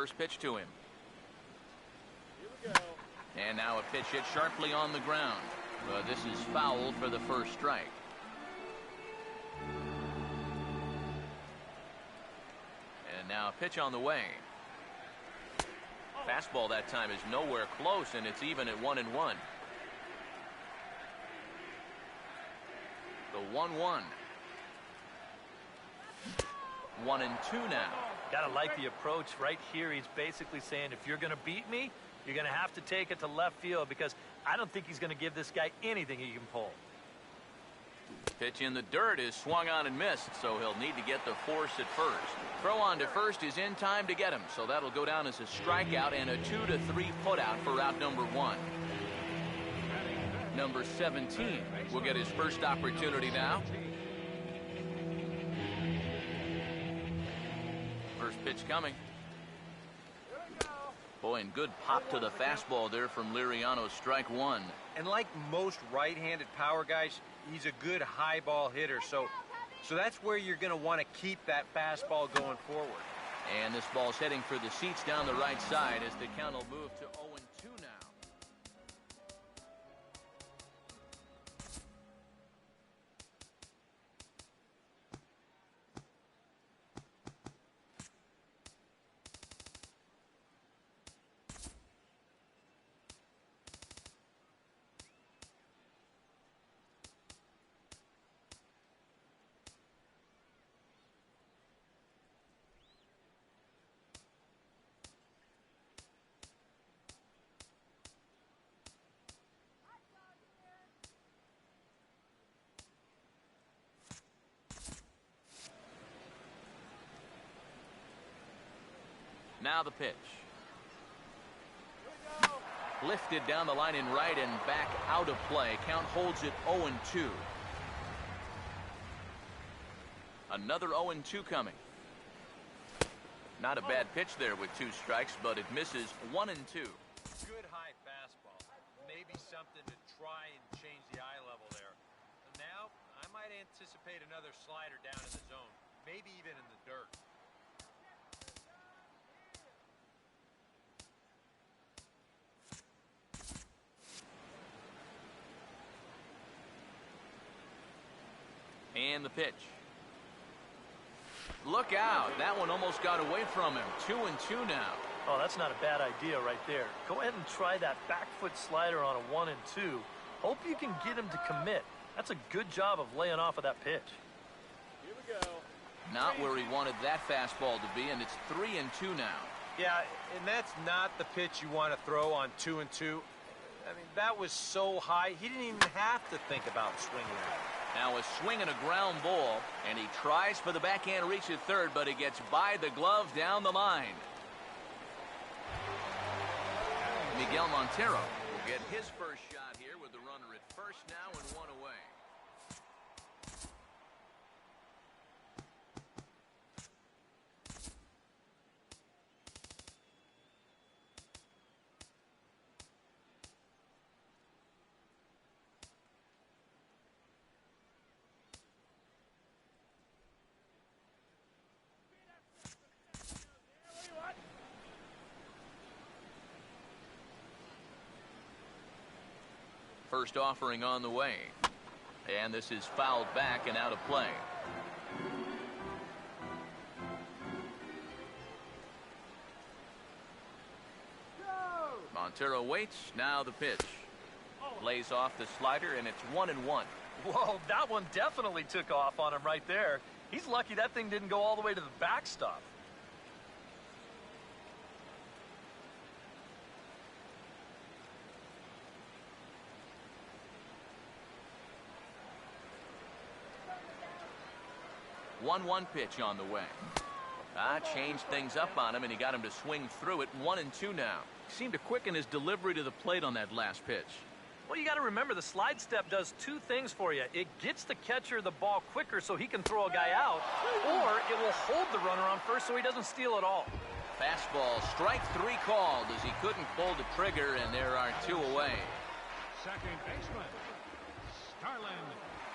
first pitch to him. And now a pitch hit sharply on the ground. But this is foul for the first strike. And now a pitch on the way. Fastball that time is nowhere close, and it's even at 1-1. The 1-1. 1-2 now. Gotta like the approach right here. He's basically saying, if you're going to beat me, you're going to have to take it to left field, because I don't think he's going to give this guy anything he can pull. Pitch in the dirt is swung on and missed, so he'll need to get the force at first. Throw on to first is in time to get him, so that'll go down as a strikeout and a 2-3 putout for out number 1. Number 17 will get his first opportunity now. First pitch coming. Boy, and good pop to the fastball there from Liriano, strike 1. And like most right-handed power guys, he's a good high ball hitter, so that's where you're going to want to keep that fastball going forward. And this ball's heading for the seats down the right side as the count will move to 0-2 now. Now the pitch. Lifted down the line in right and back out of play. Count holds it 0-2. Another 0-2 coming. Not a bad pitch there with 2 strikes, but it misses 1-2. Good high fastball. Maybe something to try and change the eye level there. And now, I might anticipate another slider down in the zone. Maybe even in the dirt. And the pitch. Look out. That one almost got away from him. 2-2 now. Oh, that's not a bad idea right there. Go ahead and try that back foot slider on a 1-2. Hope you can get him to commit. That's a good job of laying off of that pitch. Here we go. Not where he wanted that fastball to be, and it's 3-2 now. Yeah, and that's not the pitch you want to throw on 2-2. I mean, that was so high, he didn't even have to think about swinging at it. Now a swing and a ground ball, and he tries for the backhand reach at third, but he gets by the glove down the line. Miguel Montero will get his first shot here with the runner at first now and 1 away. First offering on the way. And this is fouled back and out of play. Montero waits. Now the pitch. Lays off the slider, and it's 1-1. Whoa, that one definitely took off on him right there. He's lucky that thing didn't go all the way to the backstop. One pitch on the way. Changed things up on him, and he got him to swing through it. 1-2 now. Seemed to quicken his delivery to the plate on that last pitch. Well, you got to remember the slide step does 2 things for you. It gets the catcher the ball quicker so he can throw a guy out, or it will hold the runner on first so he doesn't steal it all. Fastball, strike 3 called as he couldn't pull the trigger, and there are 2 away. Second baseman, Starlin.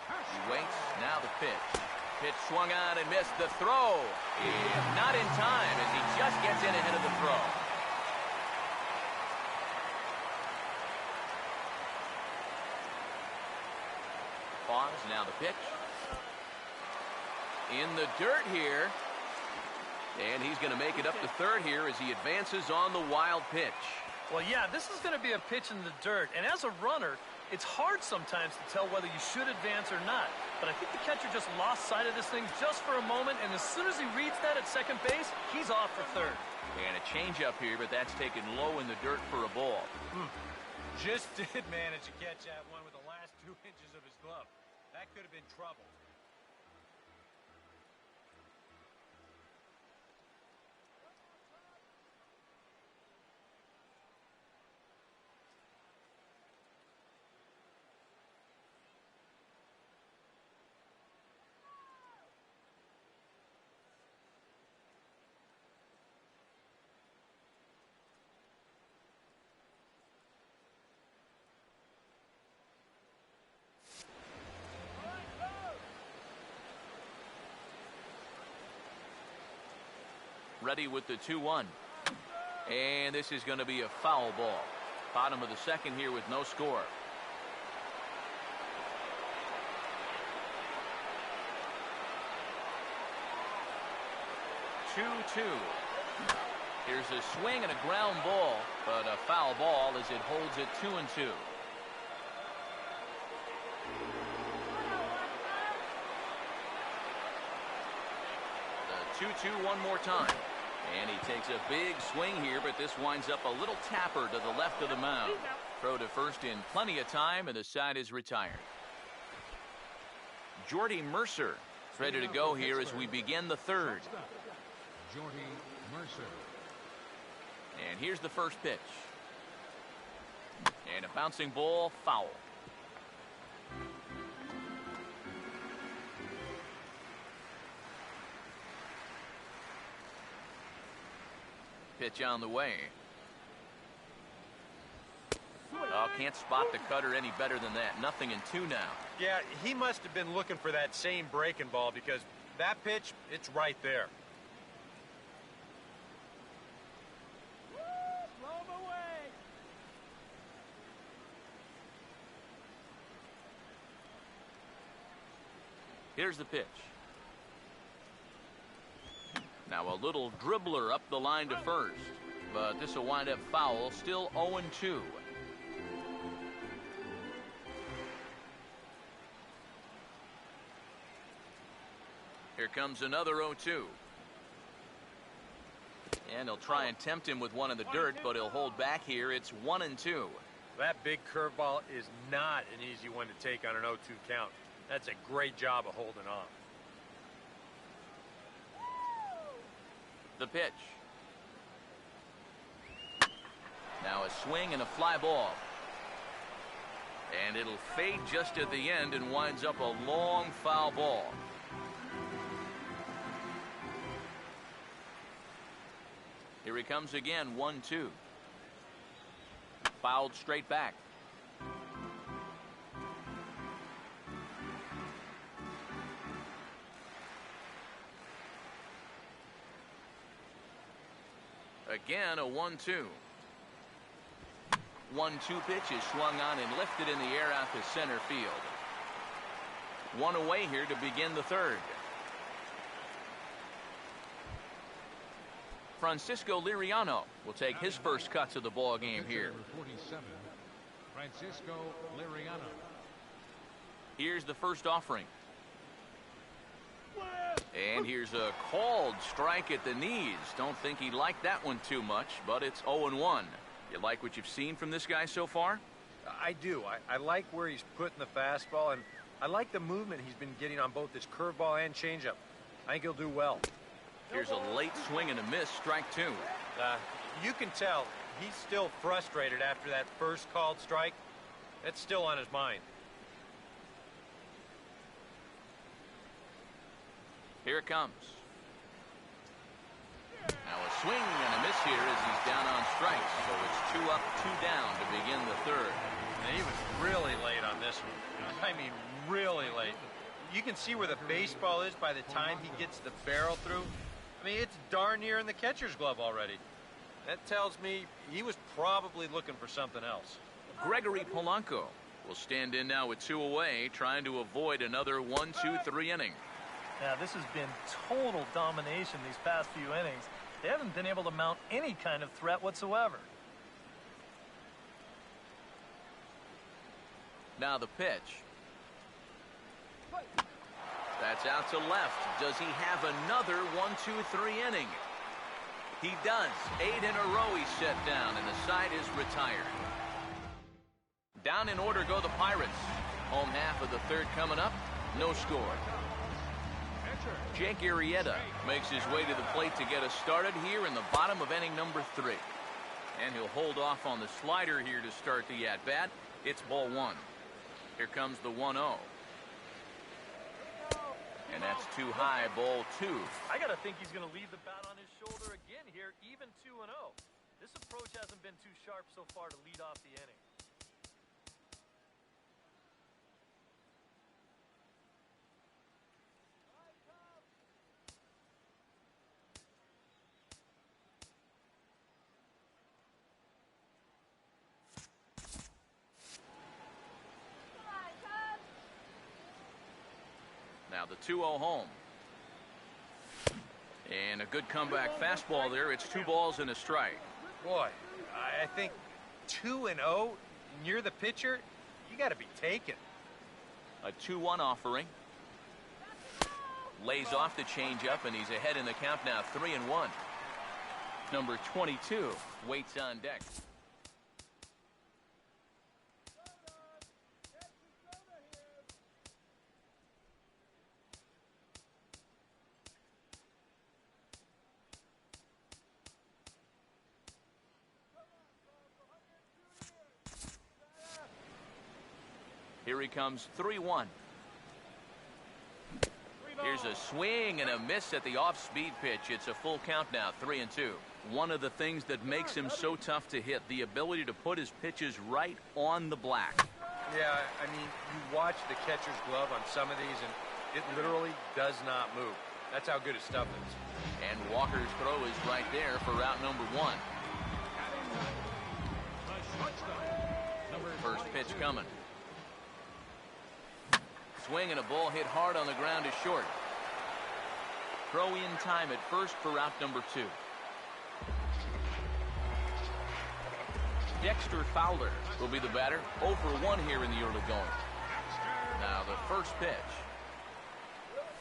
He waits. Now the pitch. Pitch swung on and missed. The throw is not in time as he just gets in ahead of the throw. Pause, now the pitch. In the dirt here. And he's going to make it up to third here as he advances on the wild pitch. Well, yeah, this is going to be a pitch in the dirt. And as a runner, it's hard sometimes to tell whether you should advance or not. But I think the catcher just lost sight of this thing just for a moment. And as soon as he reads that at second base, he's off for third. And a changeup here, but that's taken low in the dirt for a ball. Just did manage to catch that one with the last 2 inches of his glove. That could have been trouble. Ready with the 2-1. And this is going to be a foul ball. Bottom of the second here with no score. Two. Here's a swing and a ground ball, but a foul ball as it holds it 2-2. The 2-2 one more time. And he takes a big swing here, but this winds up a little tapper to the left of the mound. Throw to first in plenty of time, and the side is retired. Jordy Mercer is ready to go here as we begin the third. Jordy Mercer. And here's the first pitch. And a bouncing ball, foul. Pitch on the way. Oh, can't spot the cutter any better than that. 0-2 now. Yeah, he must have been looking for that same breaking ball because that pitch, it's right there. Here's the pitch. Now a little dribbler up the line to first, but this will wind up foul. Still 0-2. Here comes another 0-2. And he'll try and tempt him with one in the dirt, but he'll hold back here. It's 1-2. That big curveball is not an easy one to take on an 0-2 count. That's a great job of holding on. The pitch. Now a swing and a fly ball. And it'll fade just at the end and winds up a long foul ball. Here he comes again, 1-2. Fouled straight back. Again, a 1-2. 1-2 pitch is swung on and lifted in the air out to center field. One away here to begin the third. Francisco Liriano will take his first cuts of the ball game here. 47, Francisco Liriano. Here's the first offering. And here's a called strike at the knees. Don't think he liked that one too much, but it's 0-1. You like what you've seen from this guy so far? I do. I like where he's putting the fastball, and I like the movement he's been getting on both his curveball and changeup. I think he'll do well. Here's a late swing and a miss, strike two. You can tell he's still frustrated after that first called strike. That's still on his mind. Here it comes. Now a swing and a miss here as he's down on strikes. So it's 2 up, 2 down to begin the third. And he was really late on this one. I mean, really late. You can see where the baseball is by the time he gets the barrel through. I mean, it's darn near in the catcher's glove already. That tells me he was probably looking for something else. Gregory Polanco will stand in now with 2 away, trying to avoid another 1-2-3 inning. Yeah, this has been total domination these past few innings. They haven't been able to mount any kind of threat whatsoever. Now the pitch. That's out to left. Does he have another 1-2-3 inning? He does. 8 in a row he's set down, and the side is retired. Down in order go the Pirates. Home half of the third coming up. No score. Jake Arrieta makes his way to the plate to get us started here in the bottom of inning number 3. And he'll hold off on the slider here to start the at-bat. It's ball 1. Here comes the 1-0. And that's too high, ball 2. I got to think he's going to leave the bat on his shoulder again here, even 2-0. This approach hasn't been too sharp so far to lead off the inning. Now the 2-0 home. And a good comeback fastball there. It's 2 balls and a strike. Boy, I think 2-0, and you're the pitcher, you got to be taken. A 2-1 offering. Lays off the changeup, and he's ahead in the count now, 3-1. Number 22 waits on deck. Here he comes, 3-1. Here's a swing and a miss at the off-speed pitch. It's a full count now, 3-2. One of the things that makes him so tough to hit, the ability to put his pitches right on the black. Yeah, I mean, you watch the catcher's glove on some of these, and it literally does not move. That's how good his stuff is. And Walker's throw is right there for route number 1. First pitch coming. Swing and a ball hit hard on the ground to short. Throw in time at first for route number 2. Dexter Fowler will be the batter. 0 for 1 here in the early going. Now the first pitch.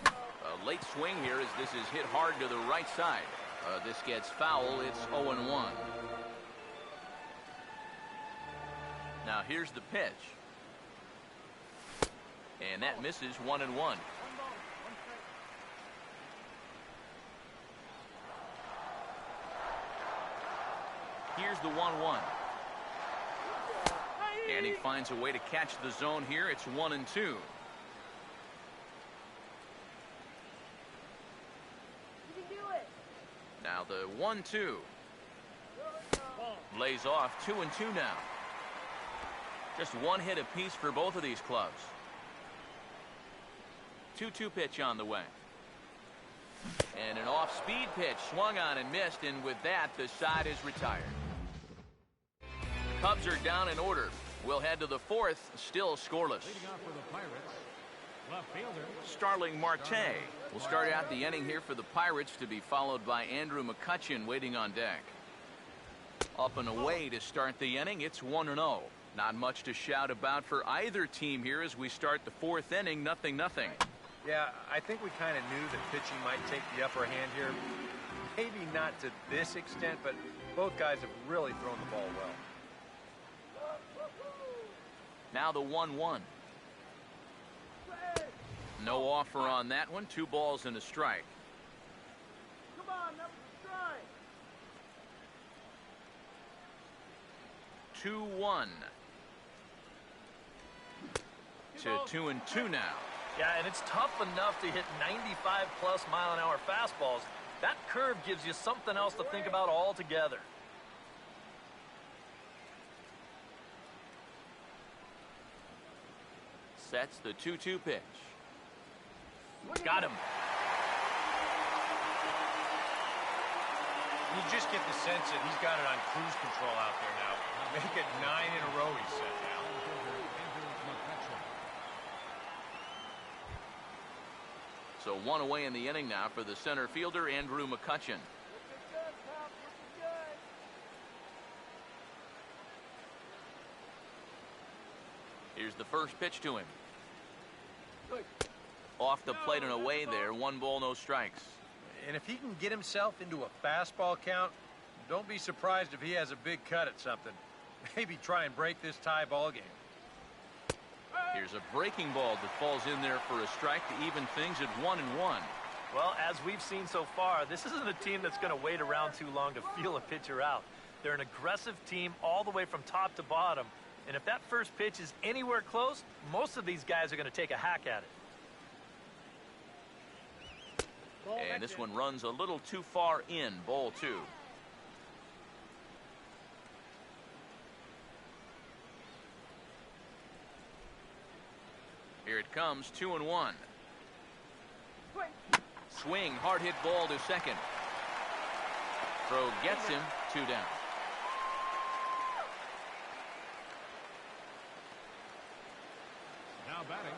A late swing here as this is hit hard to the right side. This gets foul. It's 0-1. Now here's the pitch. And that misses 1-1. Here's the 1-1. And he finds a way to catch the zone here. It's 1-2. Now the 1-2. Lays off, 2-2 now. Just one hit apiece for both of these clubs. 2-2 pitch on the way. And an off-speed pitch swung on and missed, and with that, the side is retired. Cubs are down in order. We'll head to the 4th, still scoreless. Leading off for the Pirates, left fielder Starling Marte will start out the inning here for the Pirates, to be followed by Andrew McCutchen waiting on deck. Up and away to start the inning, it's 1-0. Not much to shout about for either team here as we start the 4th inning, 0-0. Yeah, I think we kind of knew that pitching might take the upper hand here. Maybe not to this extent, but both guys have really thrown the ball well. Now the 1-1. No offer on that one. 2 balls and a strike. Come on, that was a strike. 2-1. To 2-2 now. Yeah, and it's tough enough to hit 95+ mile-an-hour fastballs. That curve gives you something else to think about altogether. Sets the 2-2 pitch. Got him. You just get the sense that he's got it on cruise control out there now. Make it 9 in a row, he said now. So one away in the inning now for the center fielder, Andrew McCutchen. Here's the first pitch to him. Off the plate and away there. 1 ball, no strikes. And if he can get himself into a fastball count, don't be surprised if he has a big cut at something. Maybe try and break this tie ball game. Here's a breaking ball that falls in there for a strike to even things at 1-1. Well, as we've seen so far, this isn't a team that's going to wait around too long to feel a pitcher out. They're an aggressive team all the way from top to bottom. And if that first pitch is anywhere close, most of these guys are going to take a hack at it. And this one runs a little too far in. Ball 2. Here it comes, 2-1. Swing, hard hit ball to second. Throw gets him, 2 down. Now batting,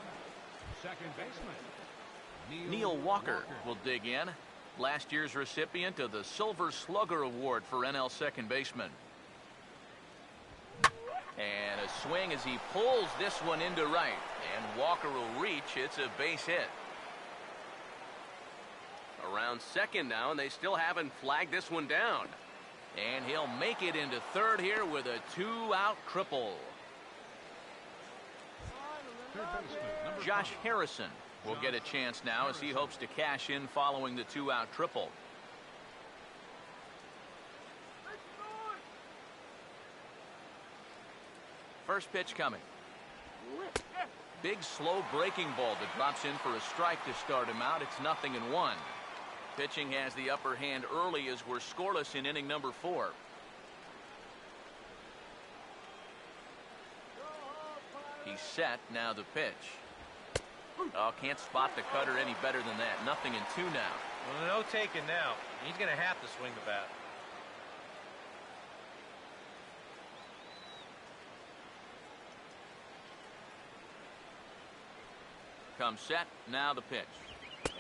second baseman. Neil Walker will dig in. Last year's recipient of the Silver Slugger Award for NL second baseman. And a swing as he pulls this one into right. And Walker will reach. It's a base hit. Around second now, and they still haven't flagged this one down. And he'll make it into third here with a 2-out triple. Josh Harrison will get a chance now as he hopes to cash in following the 2-out triple. First pitch coming. Big slow breaking ball that drops in for a strike to start him out. It's 0-1. Pitching has the upper hand early as we're scoreless in inning number 4. He's set. Now the pitch. Oh, can't spot the cutter any better than that. 0-2 now. Well, no taking now. He's going to have to swing the bat. Comes set. Now the pitch.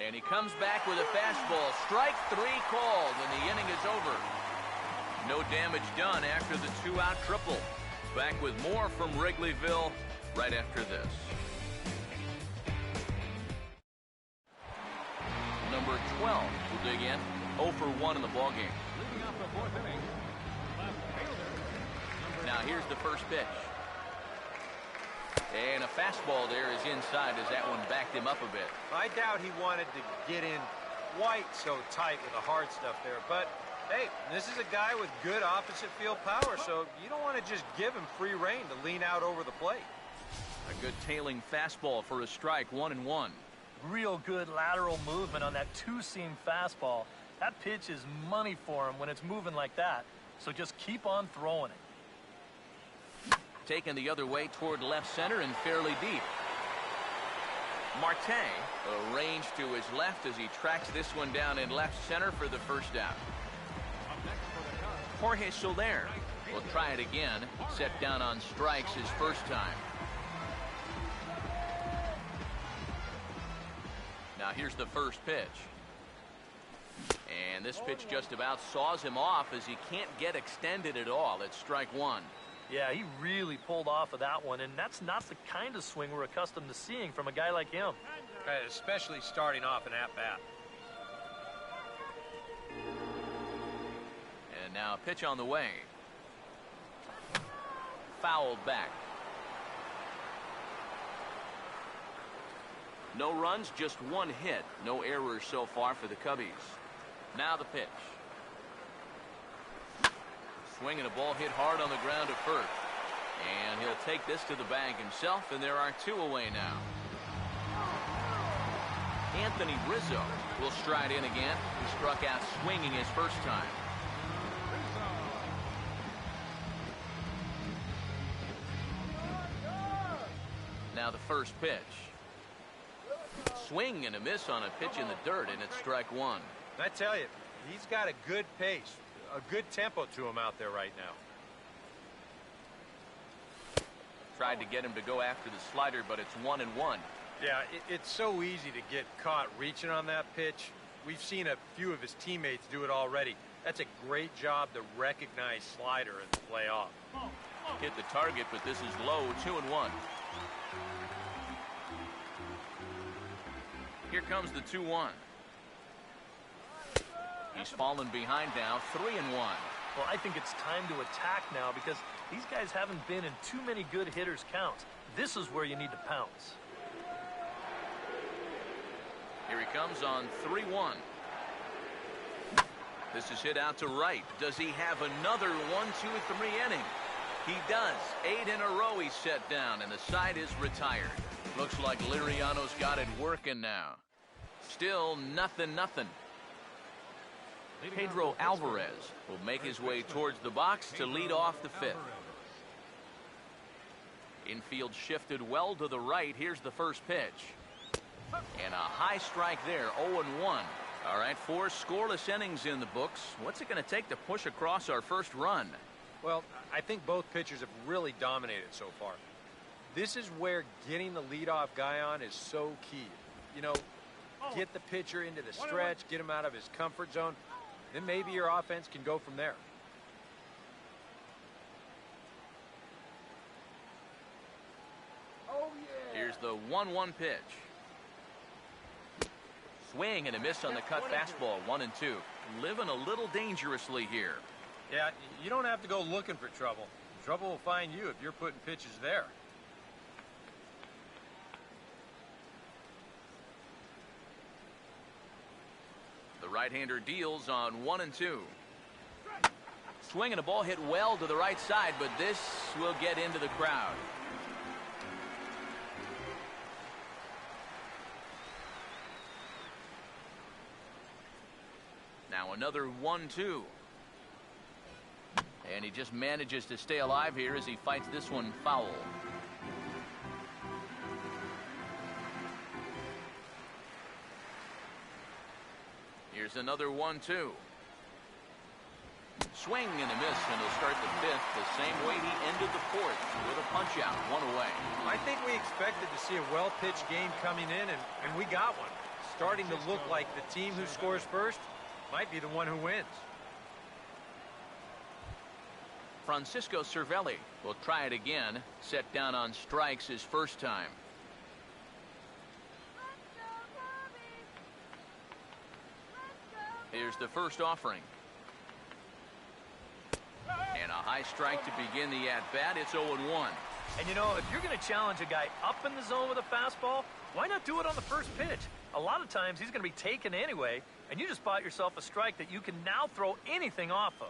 And he comes back with a fastball. Strike 3 called, and the inning is over. No damage done after the 2-out triple. Back with more from Wrigleyville right after this. Number 12 will dig in. 0 for 1 in the ballgame. Leading off the 4th inning, left fielder. Now here's the first pitch. And a fastball there is inside as that one backed him up a bit. I doubt he wanted to get in quite so tight with the hard stuff there. But, hey, this is a guy with good opposite field power, so you don't want to just give him free rein to lean out over the plate. A good tailing fastball for a strike, 1-1. Real good lateral movement on that 2-seam fastball. That pitch is money for him when it's moving like that. So just keep on throwing it. Taken the other way toward left center and fairly deep. Marte arranged to his left as he tracks this one down in left center for the first out. Up next for the Cubs, Jorge Soler will try it again. Set down on strikes his first time. Now here's the first pitch. And this pitch just about saws him off as he can't get extended at all. It's strike 1. Yeah, he really pulled off of that one, and that's not the kind of swing we're accustomed to seeing from a guy like him. Especially starting off an at-bat. And now a pitch on the way. Fouled back. No runs, just 1 hit. No errors so far for the Cubbies. Now the pitch. Swinging a ball hit hard on the ground to first. And he'll take this to the bag himself, and there are 2 away now. Anthony Rizzo will stride in again. He struck out swinging his first time. Now the first pitch. Swing and a miss on a pitch in the dirt, and it's strike one. I tell you, he's got a good pace, a good tempo to him out there right now. Tried to get him to go after the slider, but it's 1-1. Yeah, it's so easy to get caught reaching on that pitch. We've seen a few of his teammates do it already. That's a great job to recognize slider and play off. Hit the target, but this is low, 2-1. Here comes the 2-1. He's fallen behind now, 3-1. Well, I think it's time to attack now because these guys haven't been in too many good hitters' counts. This is where you need to pounce. Here he comes on 3-1. This is hit out to right. Does he have another 1-2-3 inning? He does. 8 in a row he's set down, and the side is retired. Looks like Liriano's got it working now. Still 0-0. Pedro Alvarez will make his way towards the box to lead off the fifth. Infield shifted well to the right. Here's the first pitch. And a high strike there, 0-1. All right, 4 scoreless innings in the books. What's it going to take to push across our first run? Well, I think both pitchers have really dominated so far. This is where getting the leadoff guy on is so key. You know, get the pitcher into the stretch, get him out of his comfort zone, then maybe your offense can go from there. Oh, yeah. Here's the 1-1 pitch. Swing and a miss on the cut fastball, 1-2. Living a little dangerously here. Yeah, you don't have to go looking for trouble. Trouble will find you if you're putting pitches there. The right-hander deals on 1-2. Swing and a ball hit well to the right side, but this will get into the crowd. Now another 1-2. And he just manages to stay alive here as he fights this one foul. Here's another 1-2. Swing and a miss, and he'll start the fifth the same way he ended the fourth, with a punch-out, 1 away. I think we expected to see a well-pitched game coming in, and we got one. Starting to look like the team who scores first might be the one who wins. Francisco Cervelli will try it again. Set down on strikes his first time. Here's the first offering. And a high strike to begin the at-bat. It's 0-1. And you know, if you're going to challenge a guy up in the zone with a fastball, why not do it on the first pitch? A lot of times he's going to be taken anyway, and you just bought yourself a strike that you can now throw anything off of.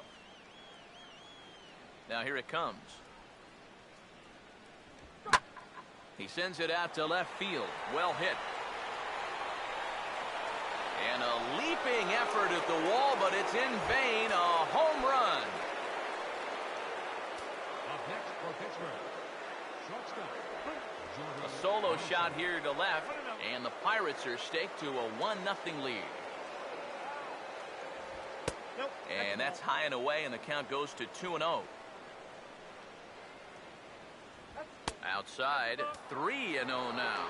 Now here it comes. He sends it out to left field. Well hit. And a leaping effort at the wall, but it's in vain. A home run. Up next for Pittsburgh, shortstop, A solo shot here to left, and the Pirates are staked to a 1-0 lead. And that's high and away, and the count goes to 2-0. Outside, 3-0 now.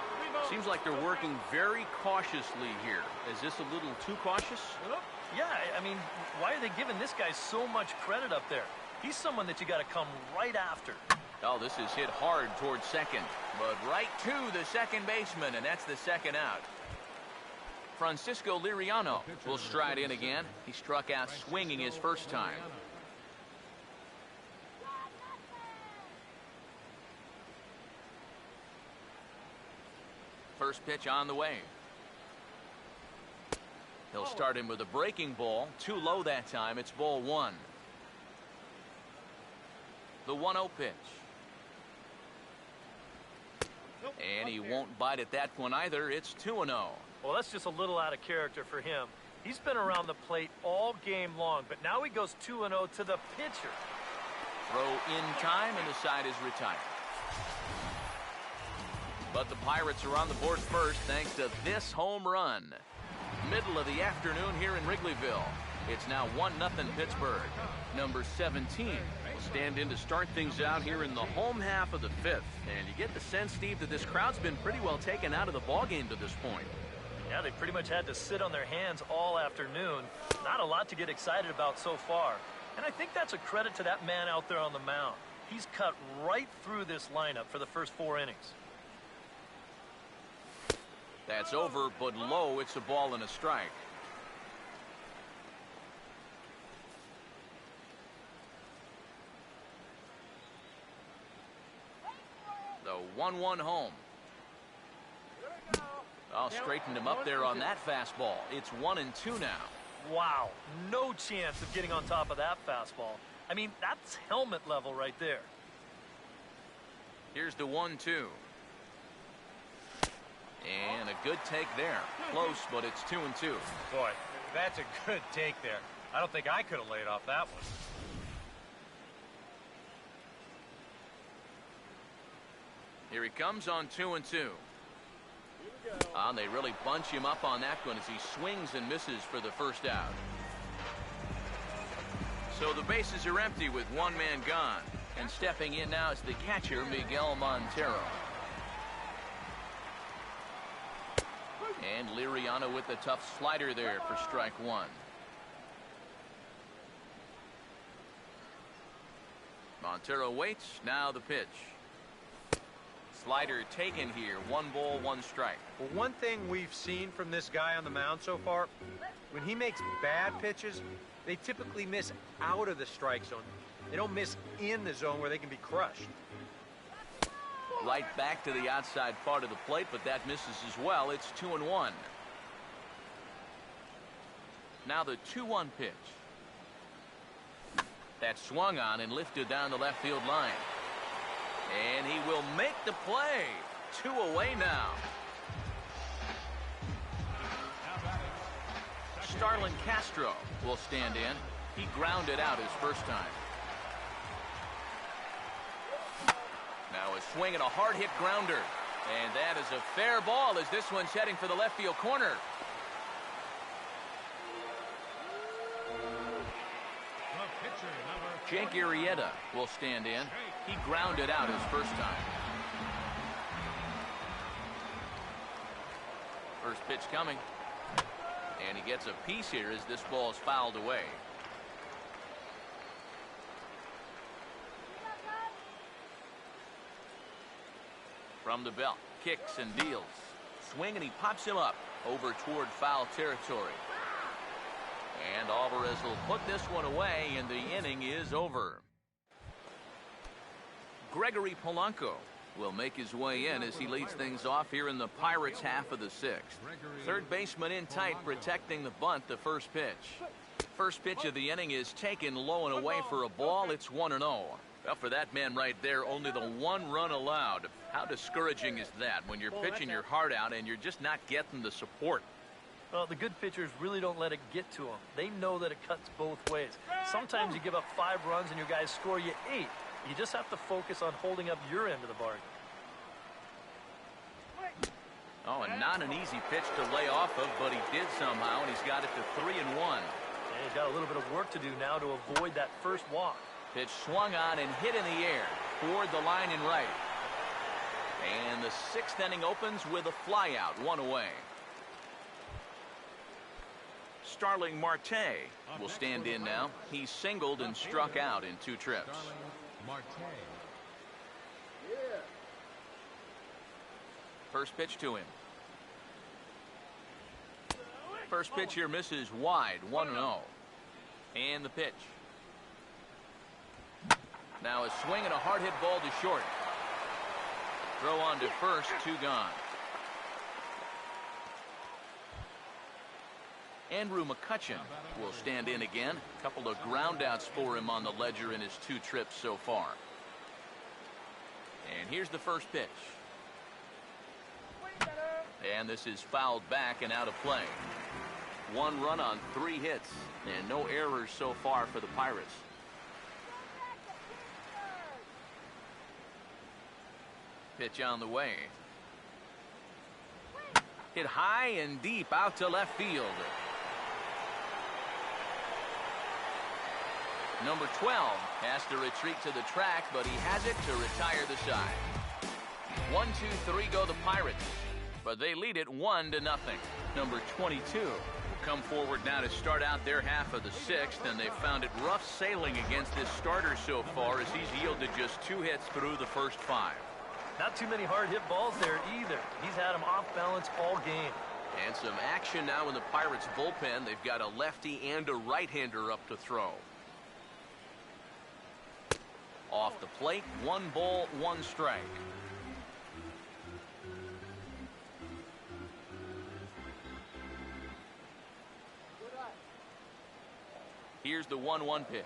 Seems like they're working very cautiously here. Is this a little too cautious? Yeah, I mean, why are they giving this guy so much credit up there? He's someone that you got to come right after. Oh, this is hit hard towards second, but right to the second baseman, and that's the second out. Francisco Liriano will stride in again. He struck out swinging his first time. First pitch on the way. He'll start him with a breaking ball. Too low that time. It's ball 1. The 1-0 pitch. And he won't bite at that one either. It's 2-0. Well, that's just a little out of character for him. He's been around the plate all game long, but now he goes 2-0 to the pitcher. Throw in time, and the side is retired. But the Pirates are on the board first thanks to this home run. Middle of the afternoon here in Wrigleyville. It's now 1-0 Pittsburgh. Number 17 will stand in to start things out here in the home half of the fifth. And you get the sense, Steve, that this crowd's been pretty well taken out of the ballgame to this point. Yeah, they pretty much had to sit on their hands all afternoon. Not a lot to get excited about so far. And I think that's a credit to that man out there on the mound. He's cut right through this lineup for the first 4 innings. That's over, but low. It's a ball and a strike. The 1-1 home. Oh, straightened him up there on that fastball. It's 1-2 now. Wow, no chance of getting on top of that fastball. I mean, that's helmet level right there. Here's the 1-2. And a good take there. Close, but it's 2-2. Boy, that's a good take there. I don't think I could have laid off that one. Here he comes on 2-2. And they really bunch him up on that one as he swings and misses for the first out. So the bases are empty with one man gone. And stepping in now is the catcher, Miguel Montero. And Liriano with the tough slider there for strike one. Montero waits. Now the pitch. Slider taken here. 1 ball, 1 strike. Well, one thing we've seen from this guy on the mound so far, when he makes bad pitches, they typically miss out of the strike zone. They don't miss in the zone where they can be crushed. Right back to the outside part of the plate, but that misses as well. It's 2-1. Now the 2-1 pitch. That swung on and lifted down the left field line. And he will make the play. 2 away now. Starlin Castro will stand in. He grounded out his first time. Now a swing and a hard hit grounder. And that is a fair ball as this one's heading for the left field corner. Jake Arrieta will stand in. He grounded out his first time. First pitch coming. And he gets a piece here as this ball is fouled away. From the belt, kicks and deals. Swing and he pops him up over toward foul territory. And Alvarez will put this one away and the inning is over. Gregory Polanco will make his way in as he leads things off here in the Pirates half of the sixth. Third baseman in tight protecting the bunt, the first pitch. First pitch of the inning is taken low and away for a ball. It's 1-0. Well, for that man right there, only the 1 run allowed. How discouraging is that when you're pitching your heart out and you're just not getting the support? Well, the good pitchers really don't let it get to them. They know that it cuts both ways. Sometimes you give up 5 runs and your guys score you 8. You just have to focus on holding up your end of the bargain. Oh, and not an easy pitch to lay off of, but he did somehow, and he's got it to 3-1. And he's got a little bit of work to do now to avoid that first walk. Pitch swung on and hit in the air toward the line and right. And the 6th inning opens with a flyout, 1 away. Starling Marte will stand in now. He singled and struck out in 2 trips. First pitch to him. First pitch here misses wide, 1-0. And the pitch. Now a swing and a hard hit ball to short. Throw on to first, 2 gone. Andrew McCutcheon will stand in again. A couple of ground outs for him on the ledger in his 2 trips so far. And here's the first pitch. And this is fouled back and out of play. 1 run on 3 hits and no errors so far for the Pirates. Pitch on the way. Hit high and deep out to left field. Number 12 has to retreat to the track, but he has it to retire the side. 1, 2, 3 go the Pirates, but they lead it 1-0. Number 22 will come forward now to start out their half of the sixth, and they've found it rough sailing against this starter so far as he's yielded just 2 hits through the first 5. Not too many hard hit balls there either. He's had them off balance all game. And some action now in the Pirates bullpen. They've got a lefty and a right-hander up to throw. Off the plate, 1 ball, 1 strike. Here's the 1-1 pitch.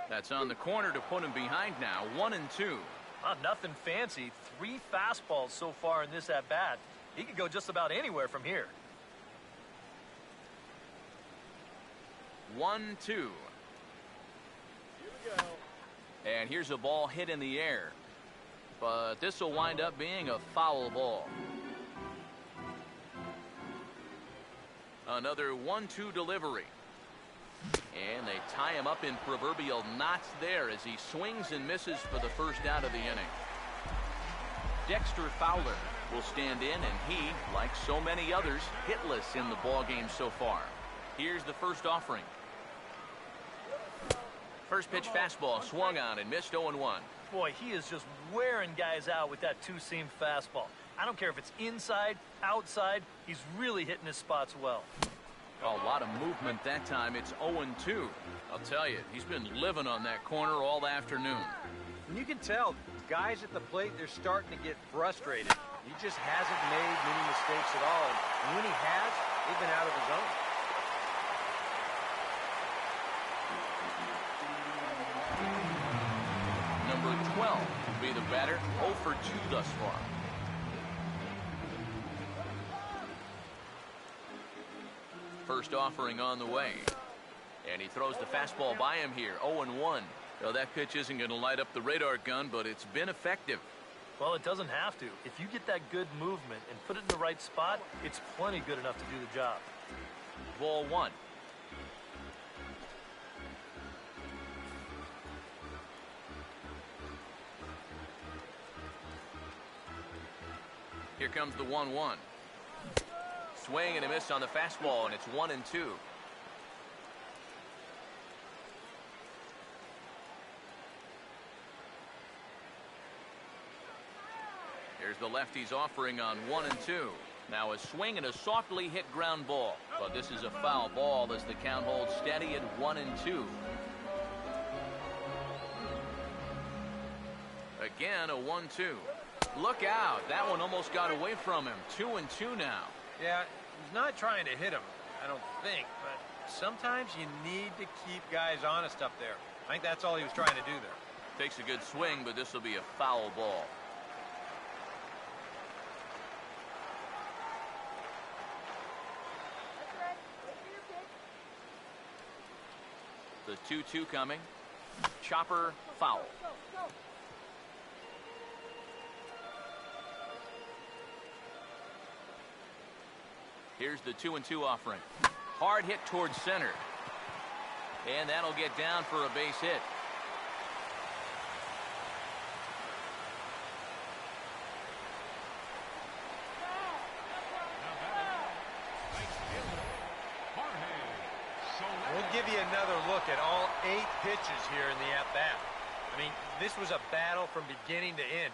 That's on the corner to put him behind now. 1-2. Nothing fancy. 3 fastballs so far in this at-bat. He could go just about anywhere from here. 1-2. And here's a ball hit in the air. But this will wind up being a foul ball. Another 1-2 delivery. And they tie him up in proverbial knots there as he swings and misses for the first out of the inning. Dexter Fowler will stand in, and he, like so many others, hitless in the ballgame so far. Here's the first offering. First pitch fastball swung on and missed 0-1. Boy, he is just wearing guys out with that 2-seam fastball. I don't care if it's inside, outside, he's really hitting his spots well. A lot of movement that time. It's 0-2. I'll tell you, he's been living on that corner all afternoon. And you can tell, guys at the plate, they're starting to get frustrated. He just hasn't made many mistakes at all. And when he has, they've been out of his zone. Number 12 will be the batter, 0 for 2 thus far. First offering on the way. And he throws the fastball by him here. 0-1. Well, that pitch isn't going to light up the radar gun, but it's been effective. Well, it doesn't have to. If you get that good movement and put it in the right spot, it's plenty good enough to do the job. Ball 1. Here comes the 1-1. Swing and a miss on the fastball, and it's 1-2. Here's the lefty's offering on 1-2. Now a swing and a softly hit ground ball, but this is a foul ball as the count holds steady at 1-2. Again, a 1-2. Look out! That one almost got away from him. 2-2 now. Yeah, he's not trying to hit him, I don't think, but sometimes you need to keep guys honest up there. I think that's all he was trying to do there. Takes a good swing, but this will be a foul ball. The 2-2 coming. Chopper foul. Here's the 2-2 offering. Hard hit towards center. And that'll get down for a base hit. We'll give you another look at all 8 pitches here in the at-bat. I mean, this was a battle from beginning to end.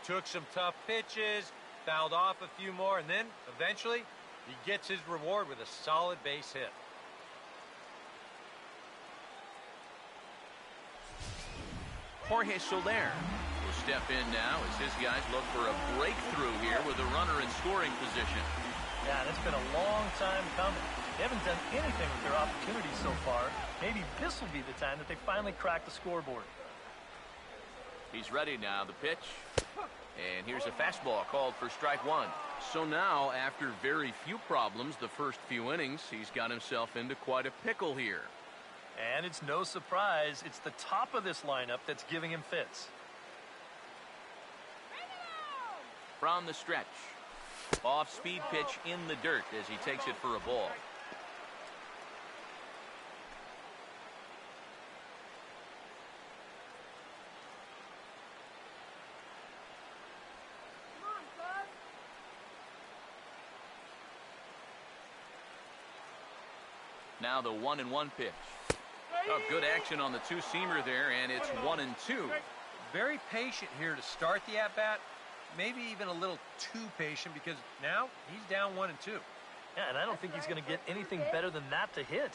He took some tough pitches, fouled off a few more, and then eventually he gets his reward with a solid base hit. Jorge Soler will step in now as his guys look for a breakthrough here with a runner in scoring position. Yeah, and it's been a long time coming. They haven't done anything with their opportunities so far. Maybe this will be the time that they finally crack the scoreboard. He's ready now. The pitch. And here's a fastball called for strike 1. So now, after very few problems the first few innings, he's got himself into quite a pickle here. And it's no surprise, it's the top of this lineup that's giving him fits. From the stretch. Off-speed pitch in the dirt as he takes it for a ball. Now the 1-1 pitch. Oh, good action on the two-seamer there, and it's 1-2. Very patient here to start the at-bat. Maybe even a little too patient because now he's down 1-2. Yeah, and I don't think he's going to get anything better than that to hit.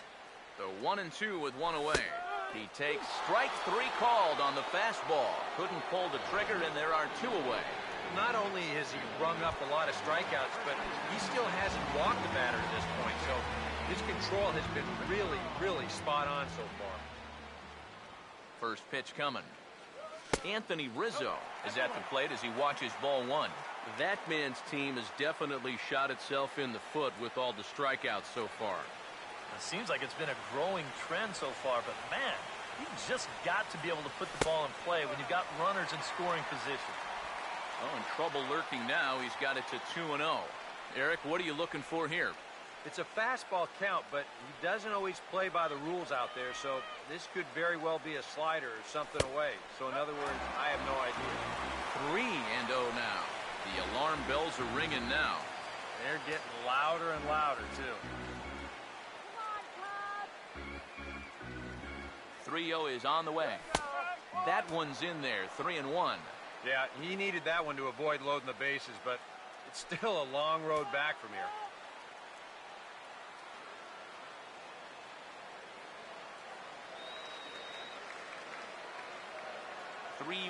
The 1-2 with one away. He takes strike 3 called on the fastball. Couldn't pull the trigger, and there are 2 away. Not only has he rung up a lot of strikeouts, but he still hasn't walked the batter at this point. So his control has been really, really spot on so far. First pitch coming. Anthony Rizzo is at the plate as he watches ball 1. That man's team has definitely shot itself in the foot with all the strikeouts so far. It seems like it's been a growing trend so far, but man, you've just got to be able to put the ball in play when you've got runners in scoring position. Oh, in trouble lurking now. He's got it to 2-0. Eric, what are you looking for here? It's a fastball count, but he doesn't always play by the rules out there, so this could very well be a slider or something away. So in other words, I have no idea. 3-0 now. The alarm bells are ringing now. They're getting louder and louder, too. 3-0 is on the way. That one's in there, 3-1. Yeah, he needed that one to avoid loading the bases, but it's still a long road back from here.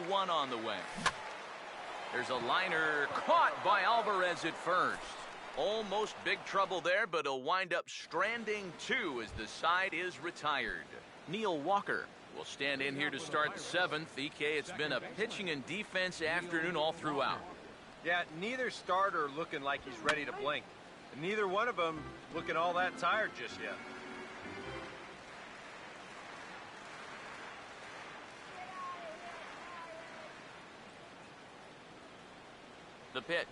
One on the way. There's a liner caught by Alvarez at first. Almost big trouble there, but he'll wind up stranding 2 as the side is retired. Neil Walker will stand in here to start the 7th. EK, it's been a pitching and defense afternoon all throughout. Yeah, neither starter looking like he's ready to blink. And neither one of them looking all that tired just yet. The pitch.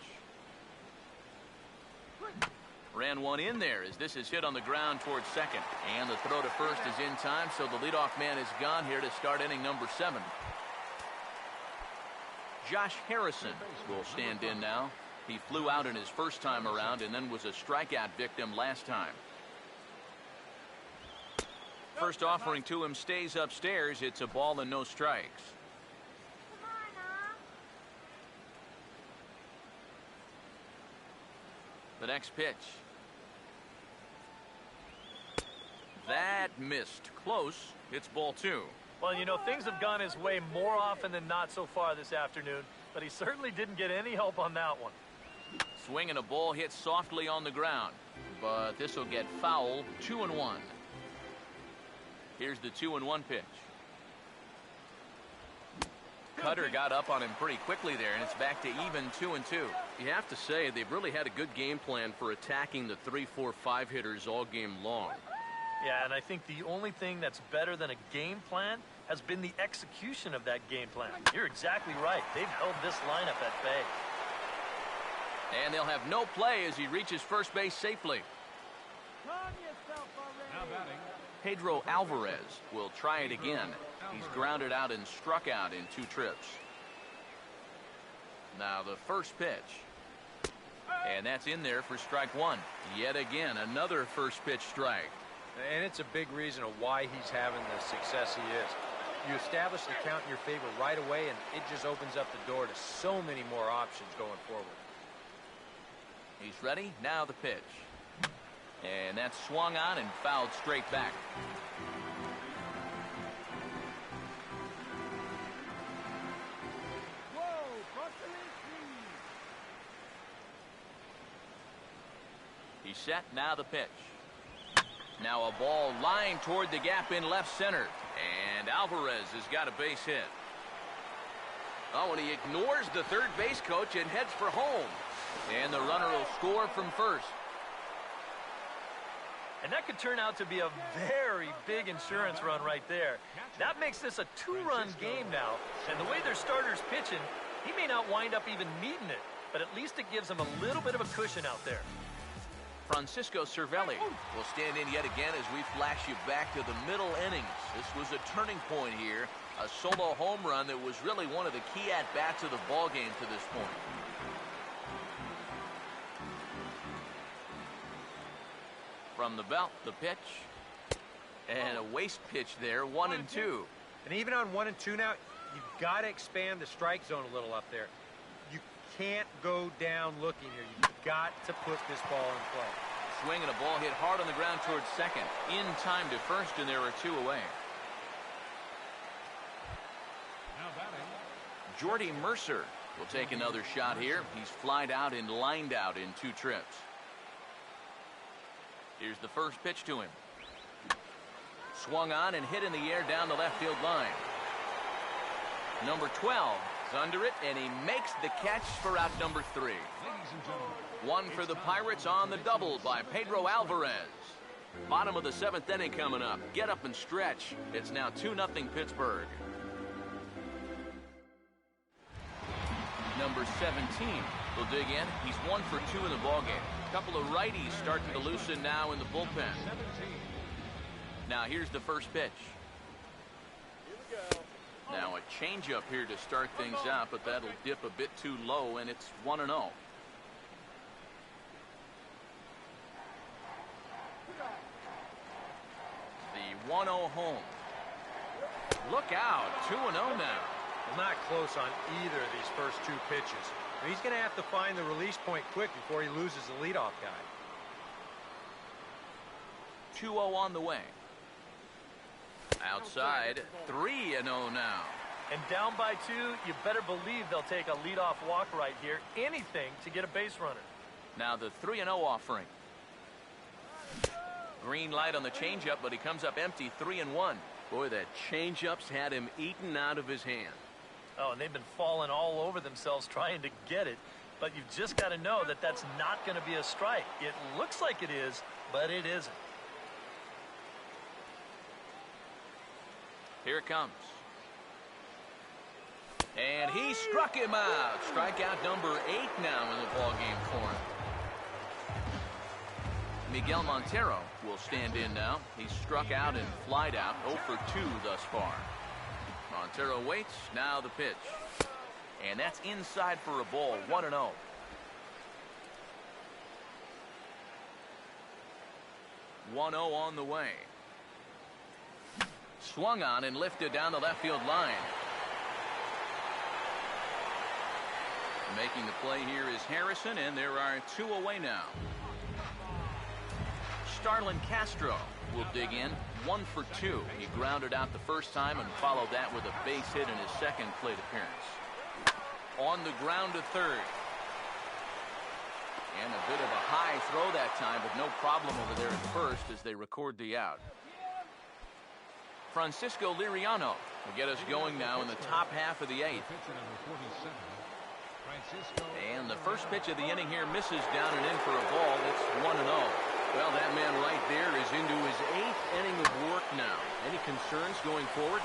Ran one in there as this is hit on the ground towards second. And the throw to first is in time, so the leadoff man is gone here to start inning number 7. Josh Harrison will stand in now. He flew out in his first time around and then was a strikeout victim last time. First offering to him stays upstairs. It's a ball and no strikes. The next pitch. That missed. Close. It's ball 2. Well, you know, things have gone his way more often than not so far this afternoon, but he certainly didn't get any help on that one. Swinging a ball hit softly on the ground, but this will get foul. 2-1. Here's the 2-1 pitch. Cutter got up on him pretty quickly there, and it's back to even 2-2. You have to say they've really had a good game plan for attacking the 3, 4, 5 hitters all game long. Yeah, and I think the only thing that's better than a game plan has been the execution of that game plan. You're exactly right. They've held this lineup at bay. And they'll have no play as he reaches first base safely. Now batting. Pedro Alvarez will try it again. He's grounded out and struck out in 2 trips. Now the first pitch. And that's in there for strike 1. Yet again, another first pitch strike. And it's a big reason of why he's having the success he is. You establish the count in your favor right away, and it just opens up the door to so many more options going forward. He's ready. Now the pitch. And that's swung on and fouled straight back. He's set. Now the pitch. Now a ball lined toward the gap in left center. And Alvarez has got a base hit. Oh, and he ignores the third base coach and heads for home. And the runner will score from first. And that could turn out to be a very big insurance run right there. That makes this a 2-run game now. And the way their starter's pitching, he may not wind up even needing it. but at least it gives him a little bit of a cushion out there. Francisco Cervelli will stand in yet again as we flash you back to the middle innings. This was a turning point here, a solo home run that was really one of the key at-bats of the ballgame to this point. From the belt, the pitch, and a waste pitch there, 1-2. And even on 1-2 now, you've got to expand the strike zone a little up there. You can't go down looking here. You've got to put this ball in play. Swing and a ball hit hard on the ground towards second. In time to first, and there are 2 away. Now batting. Jordy Mercer will take another shot here. He's flied out and lined out in 2 trips. Here's the first pitch to him. Swung on and hit in the air down the left field line. Number 12 is under it, and he makes the catch for out number 3. Ladies and gentlemen. One for the Pirates on the double by Pedro Alvarez. Bottom of the 7th inning coming up. Get up and stretch. It's now 2-0 Pittsburgh. Number 17 will dig in. He's 1 for 2 in the ballgame. A couple of righties starting to loosen now in the bullpen. Now here's the first pitch. Now a changeup here to start things out, but that'll dip a bit too low, and it's 1-0. The 1-0 home. Look out, 2-0 now. Well, not close on either of these first 2 pitches. He's going to have to find the release point quick before he loses the leadoff guy. 2-0 on the way. Outside, 3-0 now. And down by 2, you better believe they'll take a leadoff walk right here. Anything to get a base runner. Now the 3-0 offering. Green light on the changeup, but he comes up empty, 3-1. Boy, that changeup's had him eaten out of his hand. Oh, and they've been falling all over themselves trying to get it. But you've just got to know that that's not going to be a strike. It looks like it is, but it isn't. Here it comes. And he struck him out. Strikeout number 8 now in the ballgame for him. Miguel Montero will stand in now. He's struck out and flied out, 0 for 2 thus far. Montero waits, now the pitch. And that's inside for a ball, 1-0. 1-0 on the way. Swung on and lifted down the left field line. Making the play here is Harrison, and there are 2 away now. Starlin Castro will dig in, 1 for 2. He grounded out the first time and followed that with a base hit in his second plate appearance. On the ground to third. And a bit of a high throw that time, but no problem over there at first as they record the out. Francisco Liriano will get us going now in the top half of the 8th. And the first pitch of the inning here misses down and in for a ball. It's 1-0. Well, that man right there is into his 8th inning of work now. Any concerns going forward?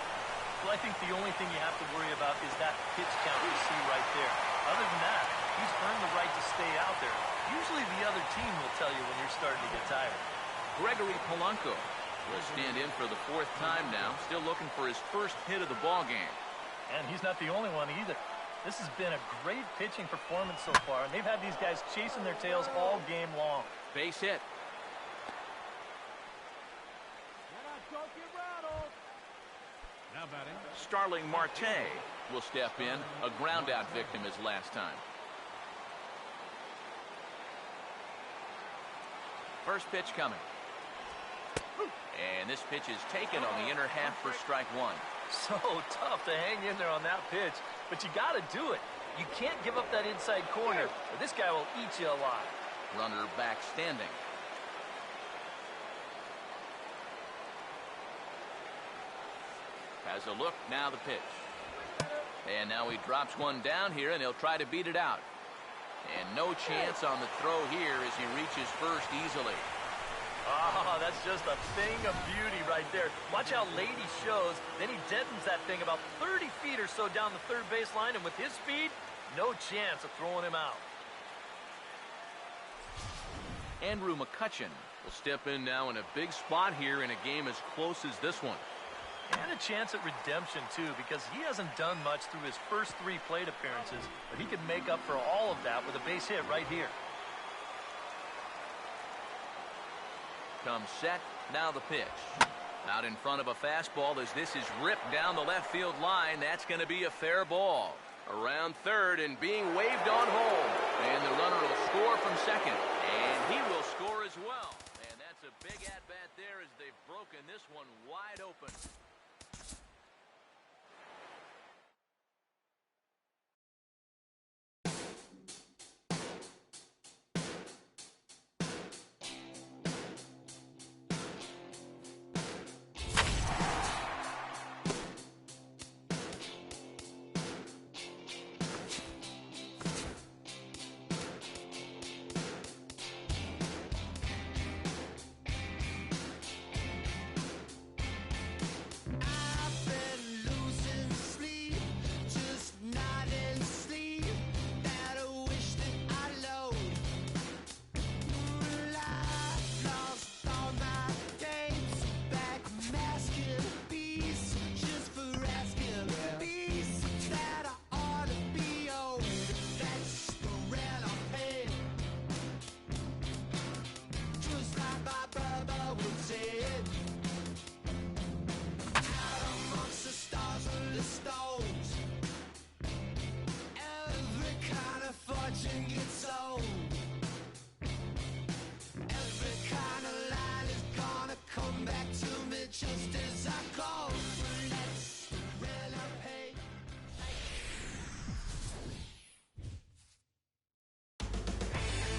Well, I think the only thing you have to worry about is that pitch count you see right there. Other than that, he's earned the right to stay out there. Usually the other team will tell you when you're starting to get tired. Gregory Polanco will stand in for the 4th time now, still looking for his first hit of the ball game. And he's not the only one either. This has been a great pitching performance so far, and they've had these guys chasing their tails all game long. Base hit. Now batting. Starling Marte will step in, a ground out victim his last time. First pitch coming. And this pitch is taken on the inner half for strike 1. So tough to hang in there on that pitch, but you got to do it. You can't give up that inside corner, or this guy will eat you alive. Runner back standing. Has a look, now the pitch. And now he drops one down here, and he'll try to beat it out. And no chance on the throw here as he reaches first easily. Oh, that's just a thing of beauty right there. Watch how late he shows. Then he deadens that thing about 30 feet or so down the third base line, and with his speed, no chance of throwing him out. Andrew McCutcheon will step in now in a big spot here in a game as close as this one. And a chance at redemption, too, because he hasn't done much through his first 3 plate appearances, but he can make up for all of that with a base hit right here. Comes set, now the pitch. Out in front of a fastball as this is ripped down the left field line. That's going to be a fair ball. Around third and being waved on home. And the runner will score from second. And he will score as well. And that's a big at-bat there as they've broken this one wide open.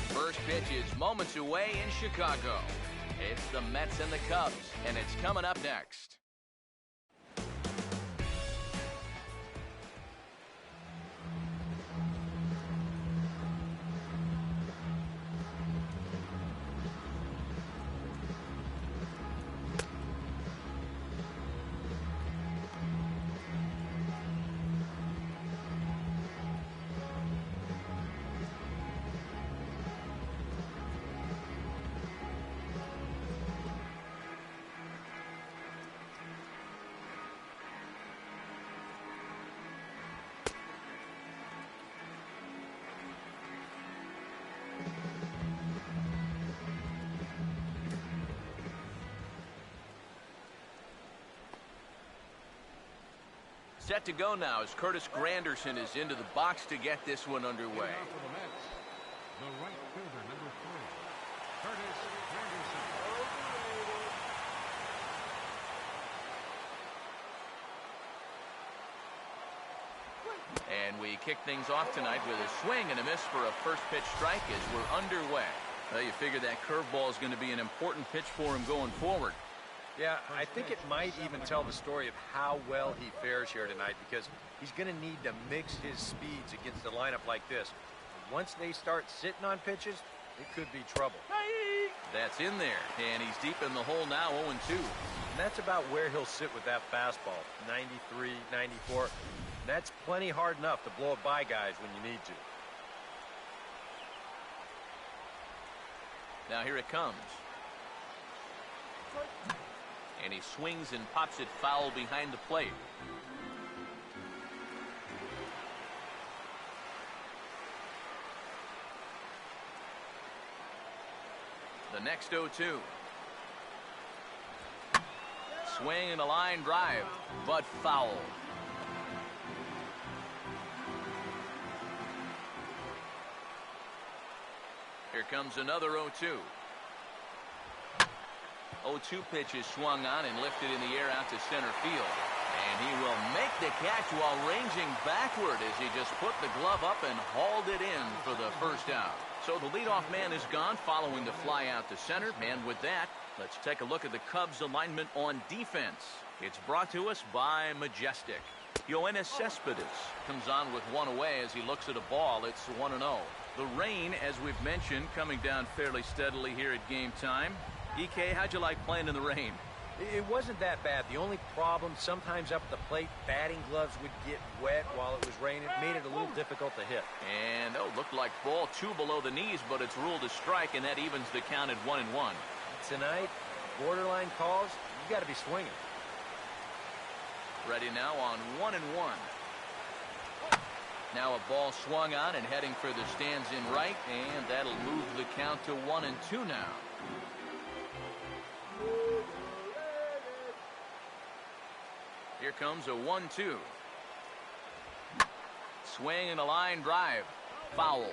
First pitch is moments away in Chicago. It's the Mets and the Cubs, and it's coming up next. Set to go now as Curtis Granderson is into the box to get this one underway. For the Mets, the right fielder, number 3, Curtis Granderson. And we kick things off tonight with a swing and a miss for a first pitch strike as we're underway. Well, you figure that curveball is going to be an important pitch for him going forward. Yeah, I think it might even tell the story of how well he fares here tonight, because he's going to need to mix his speeds against a lineup like this. Once they start sitting on pitches, it could be trouble. That's in there, and he's deep in the hole now, 0-2. And that's about where he'll sit with that fastball, 93, 94. That's plenty hard enough to blow it by guys when you need to. Now here it comes. And he swings and pops it foul behind the plate. The next 0-2. Swing and a line drive, but foul. Here comes another 0-2. 0-2 pitch is swung on and lifted in the air out to center field. And he will make the catch while ranging backward as he just put the glove up and hauled it in for the first out. So the leadoff man is gone following the fly out to center. And with that, let's take a look at the Cubs alignment on defense. It's brought to us by Majestic. Yoenis Cespedes comes on with one away as he looks at a ball. It's 1-0. The rain, as we've mentioned, coming down fairly steadily here at game time. EK, how'd you like playing in the rain? It wasn't that bad. The only problem, sometimes up at the plate, batting gloves would get wet while it was raining. It made it a little difficult to hit. And, oh, looked like ball 2 below the knees, but it's ruled a strike, and that evens the count at 1-1. Tonight, borderline calls, you got to be swinging. Ready now on 1-1. Now a ball swung on and heading for the stands in right, and that'll move the count to 1-2 now. Here comes a 1-2. Swing and a line drive. Foul.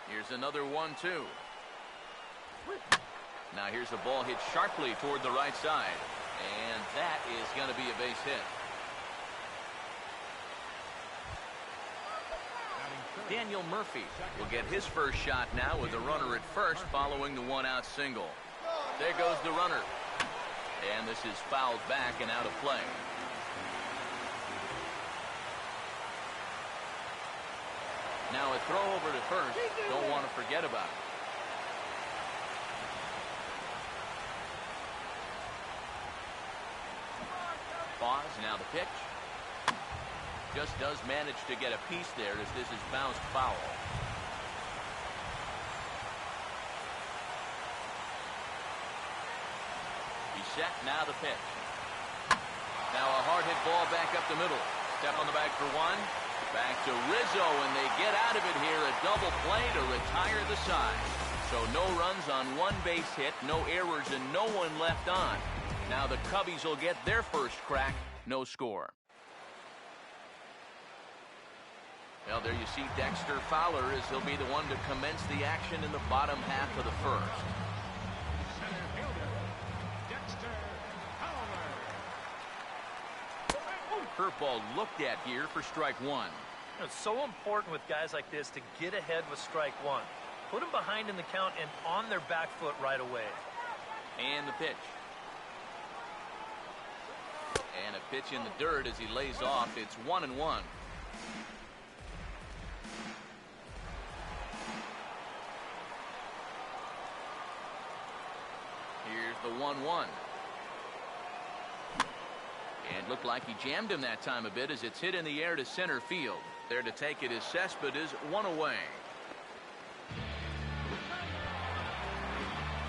Here's another 1-2. Now here's a ball hit sharply toward the right side. And that is going to be a base hit. Daniel Murphy will get his first shot now with the runner at first following the one-out single. There goes the runner. And this is fouled back and out of play. Now a throw over to first. Don't want to forget about it. Pause, now the pitch. Just does manage to get a piece there as this is bounced foul. He's set, now the pitch. Now a hard hit ball back up the middle. Step on the bag for one. Back to Rizzo, and they get out of it here. A double play to retire the side. So no runs on one base hit, no errors, and no one left on. Now the Cubbies will get their first crack, no score. Well, there you see Dexter Fowler as he'll be the one to commence the action in the bottom half of the first. Center fielder, Dexter Fowler. Curveball looked at here for strike one. It's so important with guys like this to get ahead with strike one. Put them behind in the count and on their back foot right away. And the pitch. And a pitch in the dirt as he lays off. It's 1-1. Here's the 1-1. And looked like he jammed him that time a bit as it's hit in the air to center field. There to take it is Cespedes, one away.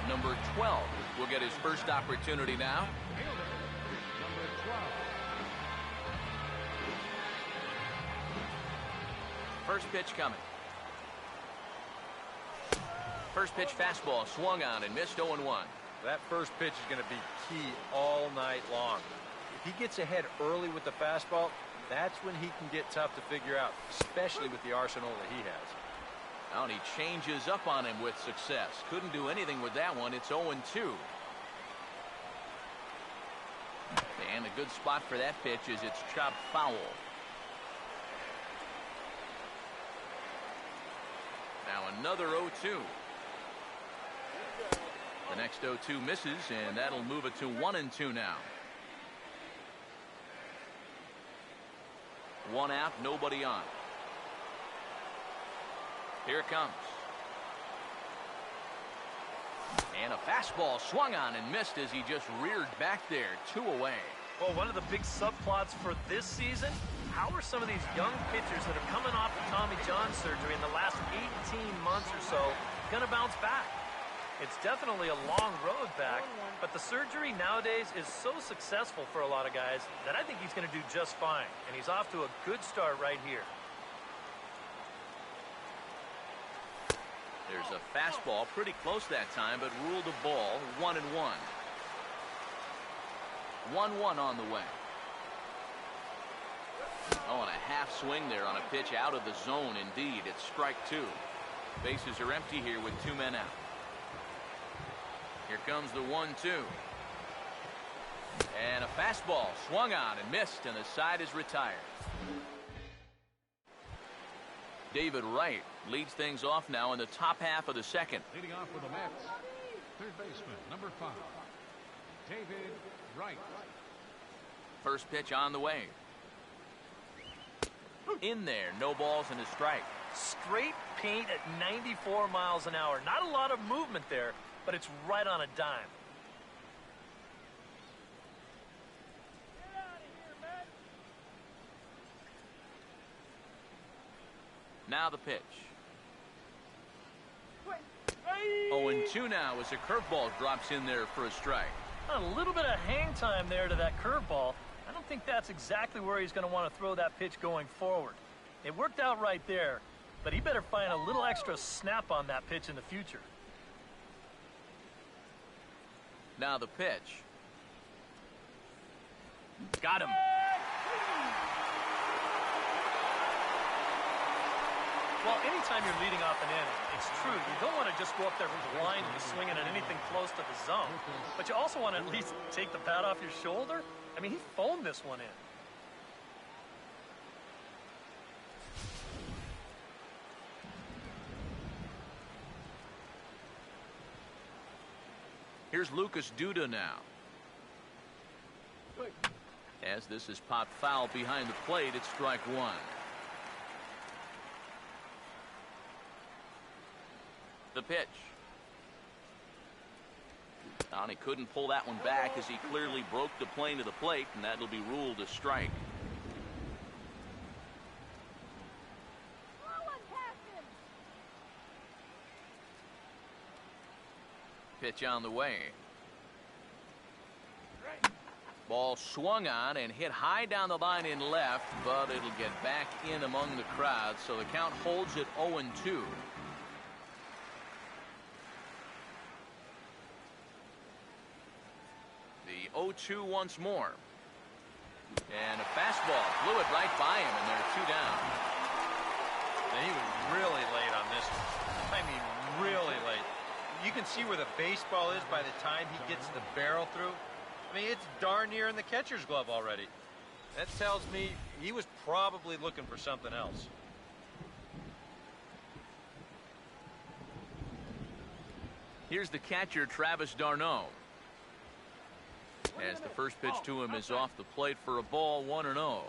Number 12 will get his first opportunity now. Number 12. First pitch coming. First pitch fastball swung on and missed 0-1. That first pitch is going to be key all night long. If he gets ahead early with the fastball, that's when he can get tough to figure out, especially with the arsenal that he has. Now and he changes up on him with success. Couldn't do anything with that one. It's 0-2. And a good spot for that pitch is it's chopped foul. Now another 0-2. The next 0-2 misses, and that'll move it to 1-2 now. One out, nobody on. Here it comes. And a fastball swung on and missed as he just reared back there. 2 away. Well, one of the big subplots for this season, how are some of these young pitchers that are coming off the Tommy John surgery in the last 18 months or so going to bounce back? It's definitely a long road back, but the surgery nowadays is so successful for a lot of guys that I think he's going to do just fine, and he's off to a good start right here. There's a fastball pretty close that time, but ruled a ball. 1-1. 1-1 on the way. Oh, and a half swing there on a pitch out of the zone. Indeed, it's strike 2. Bases are empty here with 2 men out. Here comes the 1-2. And a fastball swung on and missed, and the side is retired. David Wright leads things off now in the top half of the second. Leading off for the Mets, third baseman, number 5, David Wright. First pitch on the way. In there, no balls and a strike. Straight paint at 94 miles an hour. Not a lot of movement there, but it's right on a dime. Get out of here, man. Now the pitch. Wait. Hey. 0-2 now as a curveball drops in there for a strike. A little bit of hang time there to that curveball. I don't think that's exactly where he's going to want to throw that pitch going forward. It worked out right there, but he better find a little extra snap on that pitch in the future. Now the pitch. Got him. Well, anytime you're leading off an inning, it's true, you don't want to just go up there blindly swinging at anything close to the zone, but you also want to at least take the pad off your shoulder. I mean, he phoned this one in. Here's Lucas Duda now. As this is popped foul behind the plate, it's strike one. The pitch. And he couldn't pull that one back as he clearly broke the plane to the plate, and that'll be ruled a strike. Pitch on the way. Ball swung on and hit high down the line in left, but it'll get back in among the crowd, so the count holds at 0-2. The 0-2 once more. And a fastball blew it right by him, and they're two down. And he was really late on this one. I mean, really late. You can see where the baseball is by the time he gets the barrel through. I mean, it's darn near in the catcher's glove already. That tells me he was probably looking for something else. Here's the catcher, Travis d'Arnaud. As the first pitch to him is off the plate for a ball, 1-0.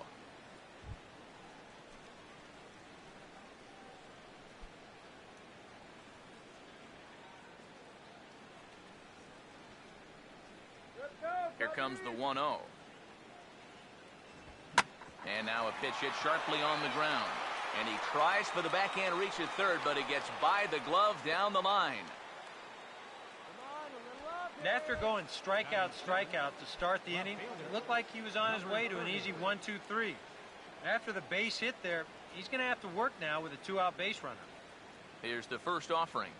Here comes the 1-0. And now a pitch hit sharply on the ground. And he tries for the backhand reach at third, but it gets by the glove down the line. And after going strikeout to start the inning, it looked like he was on his way to an easy 1-2-3. After the base hit there, he's going to have to work now with a two-out base runner. Here's the first offering.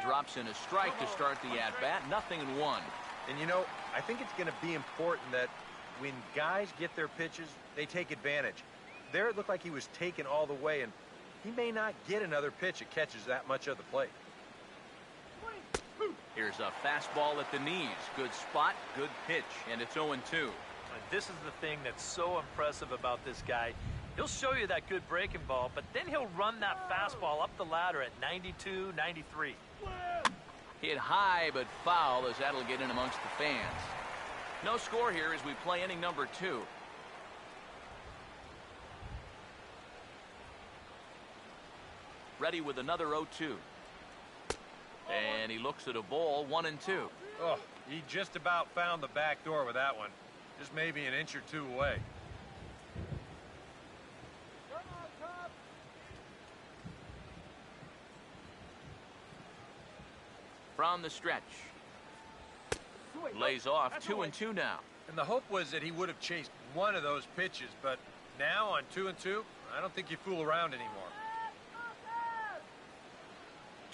Drops in a strike to start the at-bat, 0-1. And you know, I think it's going to be important that when guys get their pitches, they take advantage. There it looked like he was taken all the way, and he may not get another pitch that catches that much of the plate. Here's a fastball at the knees. Good spot, good pitch, and it's 0-2. This is the thing that's so impressive about this guy. He'll show you that good breaking ball, but then he'll run that fastball up the ladder at 92, 93. Hit high but foul, as that'll get in amongst the fans. No score here as we play inning number 2. Ready with another 0-2. And he looks at a ball, 1-2. Oh, he just about found the back door with that one. Just maybe an inch or two away. From the stretch. Lays off, 2-2 now. And the hope was that he would have chased one of those pitches, but now on 2-2, I don't think you fool around anymore.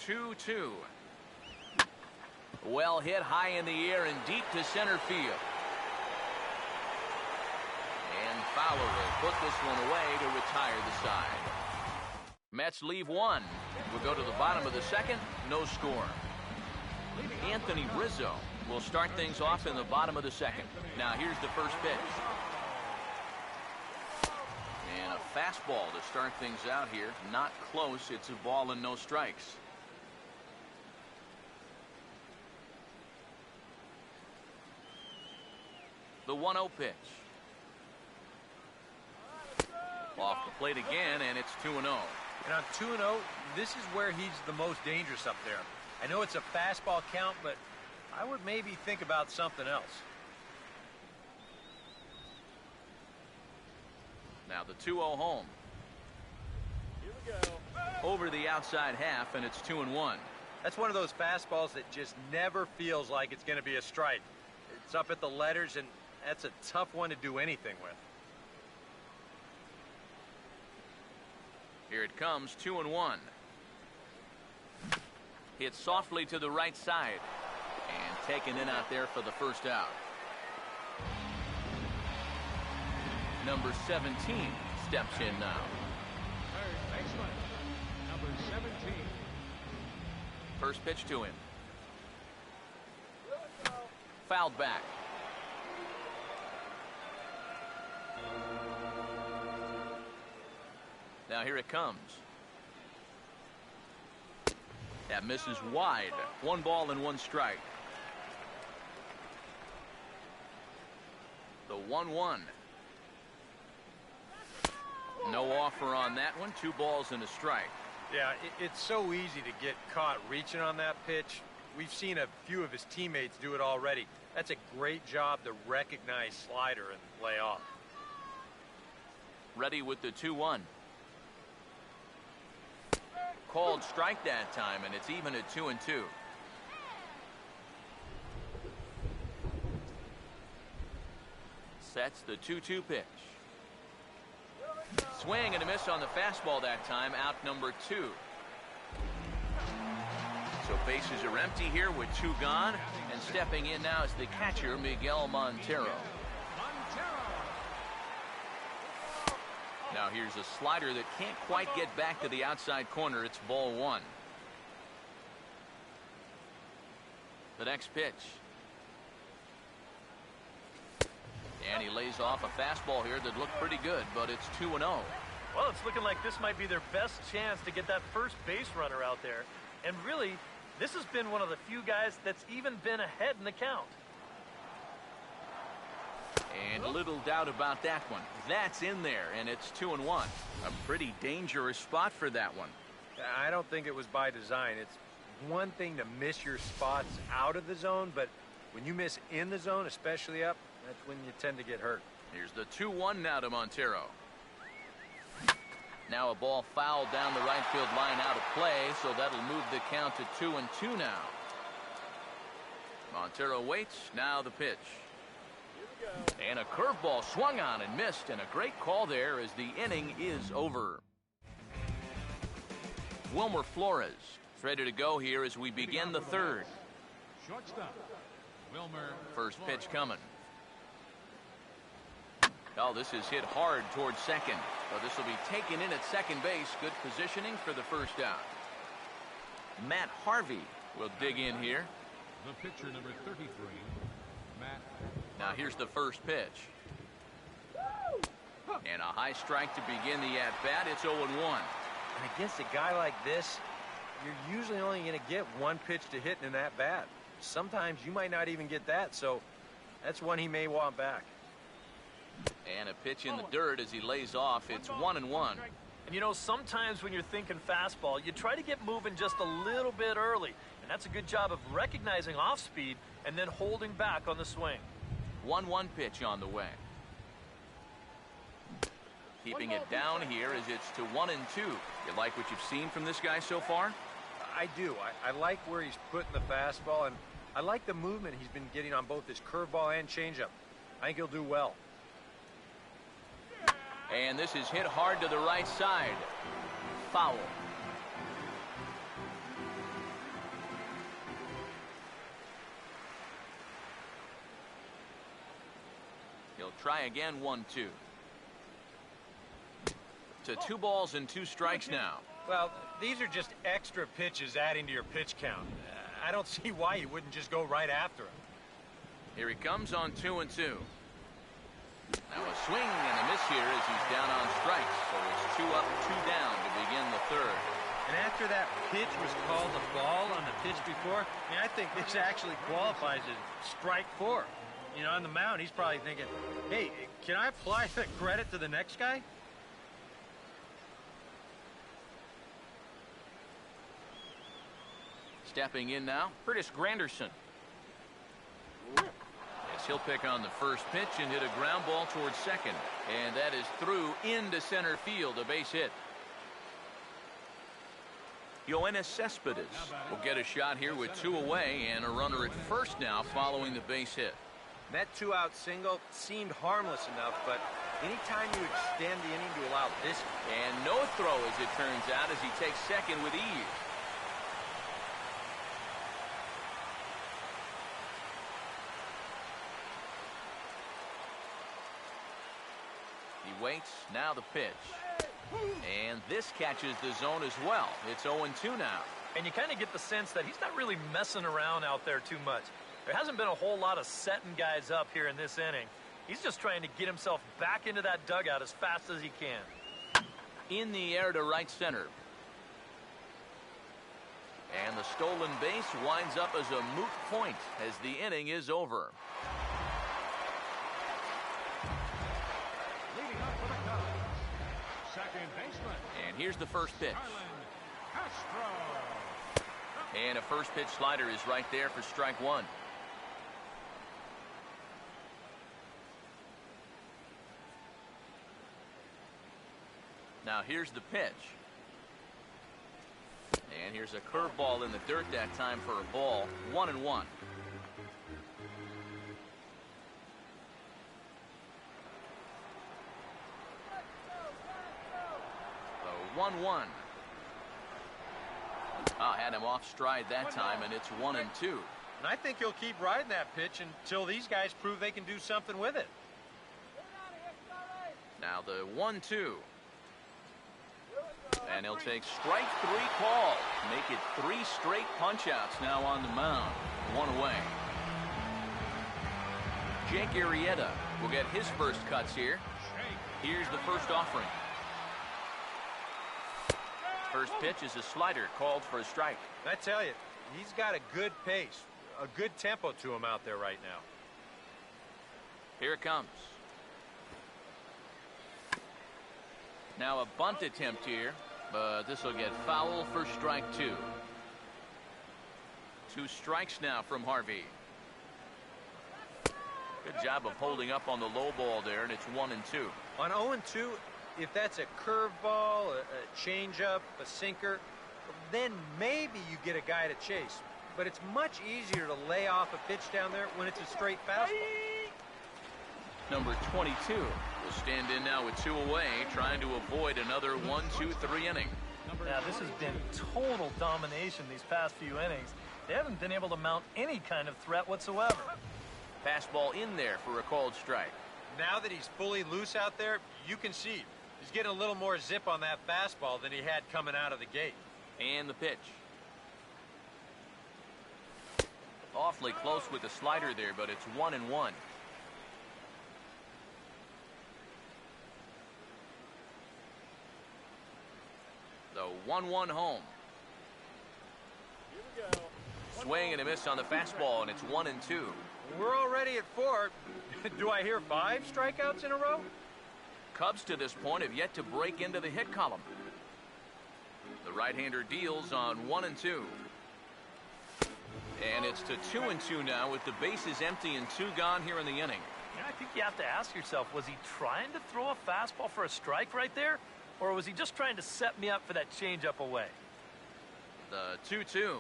2-2. Well hit high in the air and deep to center field. And Fowler will put this one away to retire the side. Mets leave one. We'll go to the bottom of the second. No score. Anthony Rizzo will start things off in the bottom of the second. Now here's the first pitch. And a fastball to start things out here. Not close. It's a ball and no strikes. The 1-0 pitch. Off the plate again, and it's 2-0. And on 2-0, this is where he's the most dangerous up there. I know it's a fastball count, but I would maybe think about something else. Now the 2-0 home. Here we go. Over the outside half, and it's 2-1. That's one of those fastballs that just never feels like it's going to be a strike. It's up at the letters, and that's a tough one to do anything with. Here it comes, 2-1. Hit softly to the right side. And taken in out there for the first out. Number 17 steps in now. Third baseman, number 17. First pitch to him. Fouled back. Now here it comes. That misses wide. 1 ball and 1 strike. The 1-1. No offer on that one. 2 balls and a strike. Yeah, it's so easy to get caught reaching on that pitch. We've seen a few of his teammates do it already. That's a great job to recognize slider and lay off. Ready with the 2-1. Called strike that time, and it's even at 2-2. Sets the 2-2 pitch. Swing and a miss on the fastball that time, out number 2. So bases are empty here with 2 gone, and stepping in now is the catcher, Miguel Montero. Now here's a slider that can't quite get back to the outside corner. It's ball 1. The next pitch. And he lays off a fastball here that looked pretty good, but it's 2-0. Well, it's looking like this might be their best chance to get that first base runner out there. And really, this has been one of the few guys that's even been ahead in the count. And little doubt about that one. That's in there, and it's 2-1. A pretty dangerous spot for that one. I don't think it was by design. It's one thing to miss your spots out of the zone, but when you miss in the zone, especially up, that's when you tend to get hurt. Here's the 2-1 now to Montero. Now a ball fouled down the right field line out of play, so that'll move the count to 2-2 now. Montero waits. Now the pitch. And a curveball swung on and missed, and a great call there as the inning is over. Wilmer Flores is ready to go here as we begin the third. Shortstop, Wilmer. First pitch coming. Oh, this is hit hard towards second. So this will be taken in at second base. Good positioning for the first out. Matt Harvey will dig in here. The pitcher, number 33, Matt. Now here's the first pitch. And a high strike to begin the at-bat. It's 0-1. And against a guy like this, you're usually only going to get 1 pitch to hit in that bat. Sometimes you might not even get that, so that's one he may want back. And a pitch in the dirt as he lays off. It's 1-1. And you know, sometimes when you're thinking fastball, you try to get moving just a little bit early. And that's a good job of recognizing off speed and then holding back on the swing. 1-1 pitch on the way. Keeping it down here as it's to 1-2. You like what you've seen from this guy so far? I do. I like where he's putting the fastball, and I like the movement he's been getting on both his curveball and changeup. I think he'll do well. And this is hit hard to the right side. Foul. He'll try again, 1-2. To 2 balls and 2 strikes now. Well, these are just extra pitches adding to your pitch count. I don't see why you wouldn't just go right after him. Here he comes on 2-2. Now a swing and a miss here as he's down on strikes. So it's 2 up, 2 down to begin the third. And after that pitch was called a ball on the pitch before, I think this actually qualifies as strike 4. You know, on the mound, he's probably thinking, hey, can I apply the credit to the next guy? Stepping in now, Curtis Granderson. Yes, he'll pick on the first pitch and hit a ground ball towards second. And that is through into center field, a base hit. Yoenis Cespedes will get a shot here with 2 away and a runner at first now following the base hit. That 2-out single seemed harmless enough, but anytime you extend the inning to allow this. And no throw, as it turns out, as he takes second with ease. He waits, now the pitch. And this catches the zone as well. It's 0-2 now. And you kind of get the sense that he's not really messing around out there too much. There hasn't been a whole lot of setting guys up here in this inning. He's just trying to get himself back into that dugout as fast as he can. In the air to right center. And the stolen base winds up as a moot point as the inning is over. Leading up for the Cubs, second baseman. And here's the first pitch. Castro. And a first pitch slider is right there for strike one. Now here's the pitch. And here's a curveball in the dirt that time for a ball. 1-1. So 1-1. Had him off stride that time, and it's 1-2. And I think he'll keep riding that pitch until these guys prove they can do something with it. Now the 1-2. And he'll take strike 3 call. Make it 3 straight punch-outs now on the mound. 1 away. Jake Arrieta will get his first cuts here. Here's the first offering. First pitch is a slider called for a strike. I tell you, he's got a good pace, a good tempo to him out there right now. Here it comes. Now a bunt attempt here, but this will get foul for strike 2. 2 strikes now from Harvey. Good job of holding up on the low ball there, and it's 1-2. On 0-2, if that's a curveball, a changeup, a sinker, then maybe you get a guy to chase. But it's much easier to lay off a pitch down there when it's a straight fastball. Number 22 will stand in now with 2 away, trying to avoid another 1-2-3 inning. Now, this has been total domination these past few innings. They haven't been able to mount any kind of threat whatsoever. Fastball in there for a called strike. Now that he's fully loose out there, you can see he's getting a little more zip on that fastball than he had coming out of the gate. And the pitch. Awfully close with the slider there, but it's 1-1. The 1-1 home. Here we go. Swing and a miss on the fastball, and it's 1-2. We're already at 4. Do I hear 5 strikeouts in a row? Cubs to this point have yet to break into the hit column. The right-hander deals on 1-2. And it's to 2-2 now with the bases empty and 2 gone here in the inning. Yeah, I think you have to ask yourself, was he trying to throw a fastball for a strike right there? Or was he just trying to set me up for that changeup away? The 2-2.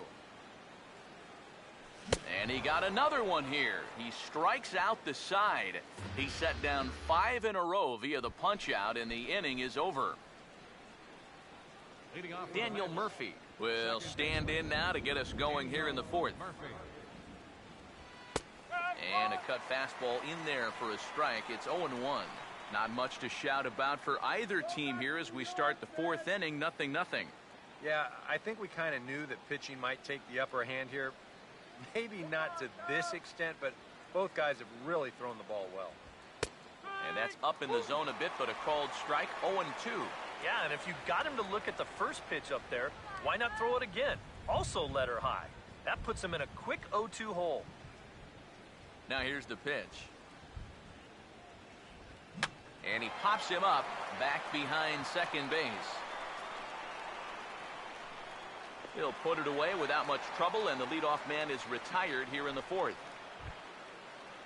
And he got another one here. He strikes out the side. He set down 5 in a row via the punch-out, and the inning is over. Leading off Daniel Murphy will stand in now to get us going here in the 4th. Murphy. And a cut fastball in there for a strike. It's 0-1. Not much to shout about for either team here as we start the 4th inning. 0-0. Yeah, I think we kind of knew that pitching might take the upper hand here. Maybe not to this extent, but both guys have really thrown the ball well. And that's up in the zone a bit, but a called strike. 0-2. Yeah, and if you got him to look at the first pitch up there, why not throw it again? Also let her high. That puts him in a quick 0-2 hole. Now here's the pitch. And he pops him up back behind second base. He'll put it away without much trouble, and the leadoff man is retired here in the fourth.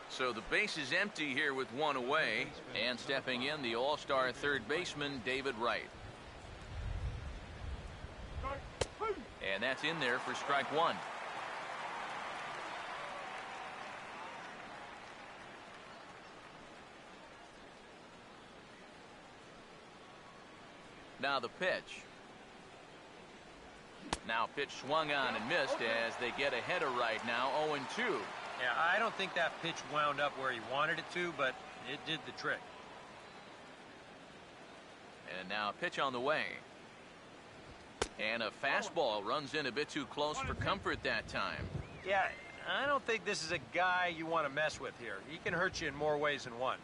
So the base is empty here with one away, and stepping in, the all-star third baseman, David Wright. And that's in there for strike one. Now the pitch. Now pitch swung on and missed as they get ahead of Wright now, 0-2. Yeah, I don't think that pitch wound up where he wanted it to, but it did the trick. And now a pitch on the way. And a fastball runs in a bit too close for comfort that time. Yeah, I don't think this is a guy you want to mess with here. He can hurt you in more ways than one.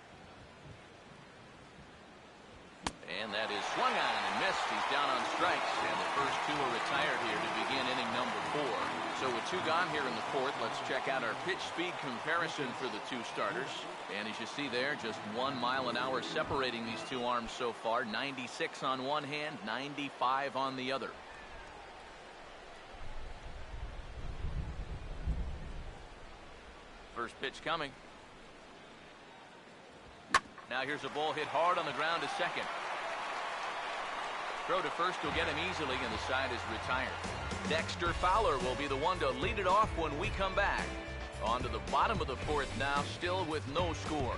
And that is swung on and missed. He's down on strikes, and the first two are retired here to begin inning number 4. So with two gone here in the fourth, let's check out our pitch speed comparison for the two starters. And as you see there, just 1 mile an hour separating these two arms so far. 96 on one hand, 95 on the other. First pitch coming. Now here's a ball hit hard on the ground to second. Throw to first will get him easily, and the side is retired. Dexter Fowler will be the one to lead it off when we come back. On to the bottom of the fourth now, still with no score.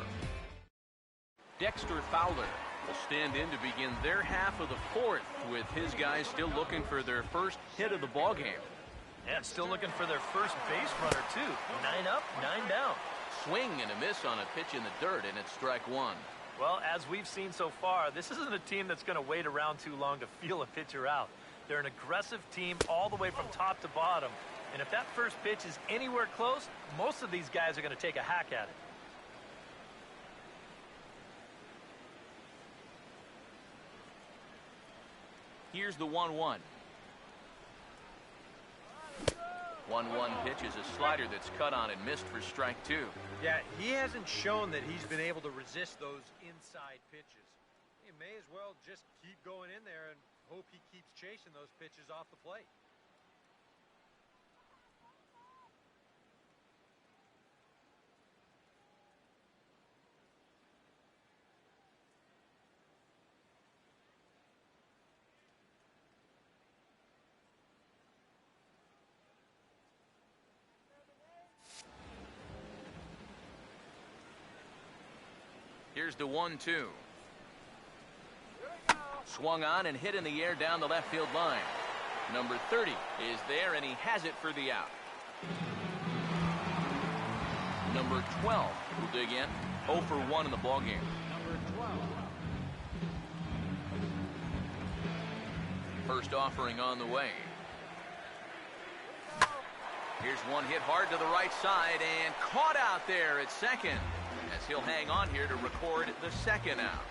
Dexter Fowler will stand in to begin their half of the fourth, with his guys still looking for their first hit of the ballgame. Yeah, still looking for their first base runner, too. 9 up, 9 down. Swing and a miss on a pitch in the dirt, and it's strike one. Well, as we've seen so far, this isn't a team that's going to wait around too long to feel a pitcher out. They're an aggressive team all the way from top to bottom. And if that first pitch is anywhere close, most of these guys are going to take a hack at it. Here's the 1-1. 1-1 pitch is a slider that's cut on and missed for strike two. Yeah, he hasn't shown that he's been able to resist those inside pitches. He may as well just keep going in there and hope he keeps chasing those pitches off the plate. Here's the 1-2. Swung on and hit in the air down the left field line. Number 30 is there, and he has it for the out. Number 12 will dig in. 0 for 1 in the ballgame. Number 12. First offering on the way. Here's one hit hard to the right side and caught out there at second, as he'll hang on here to record the second out.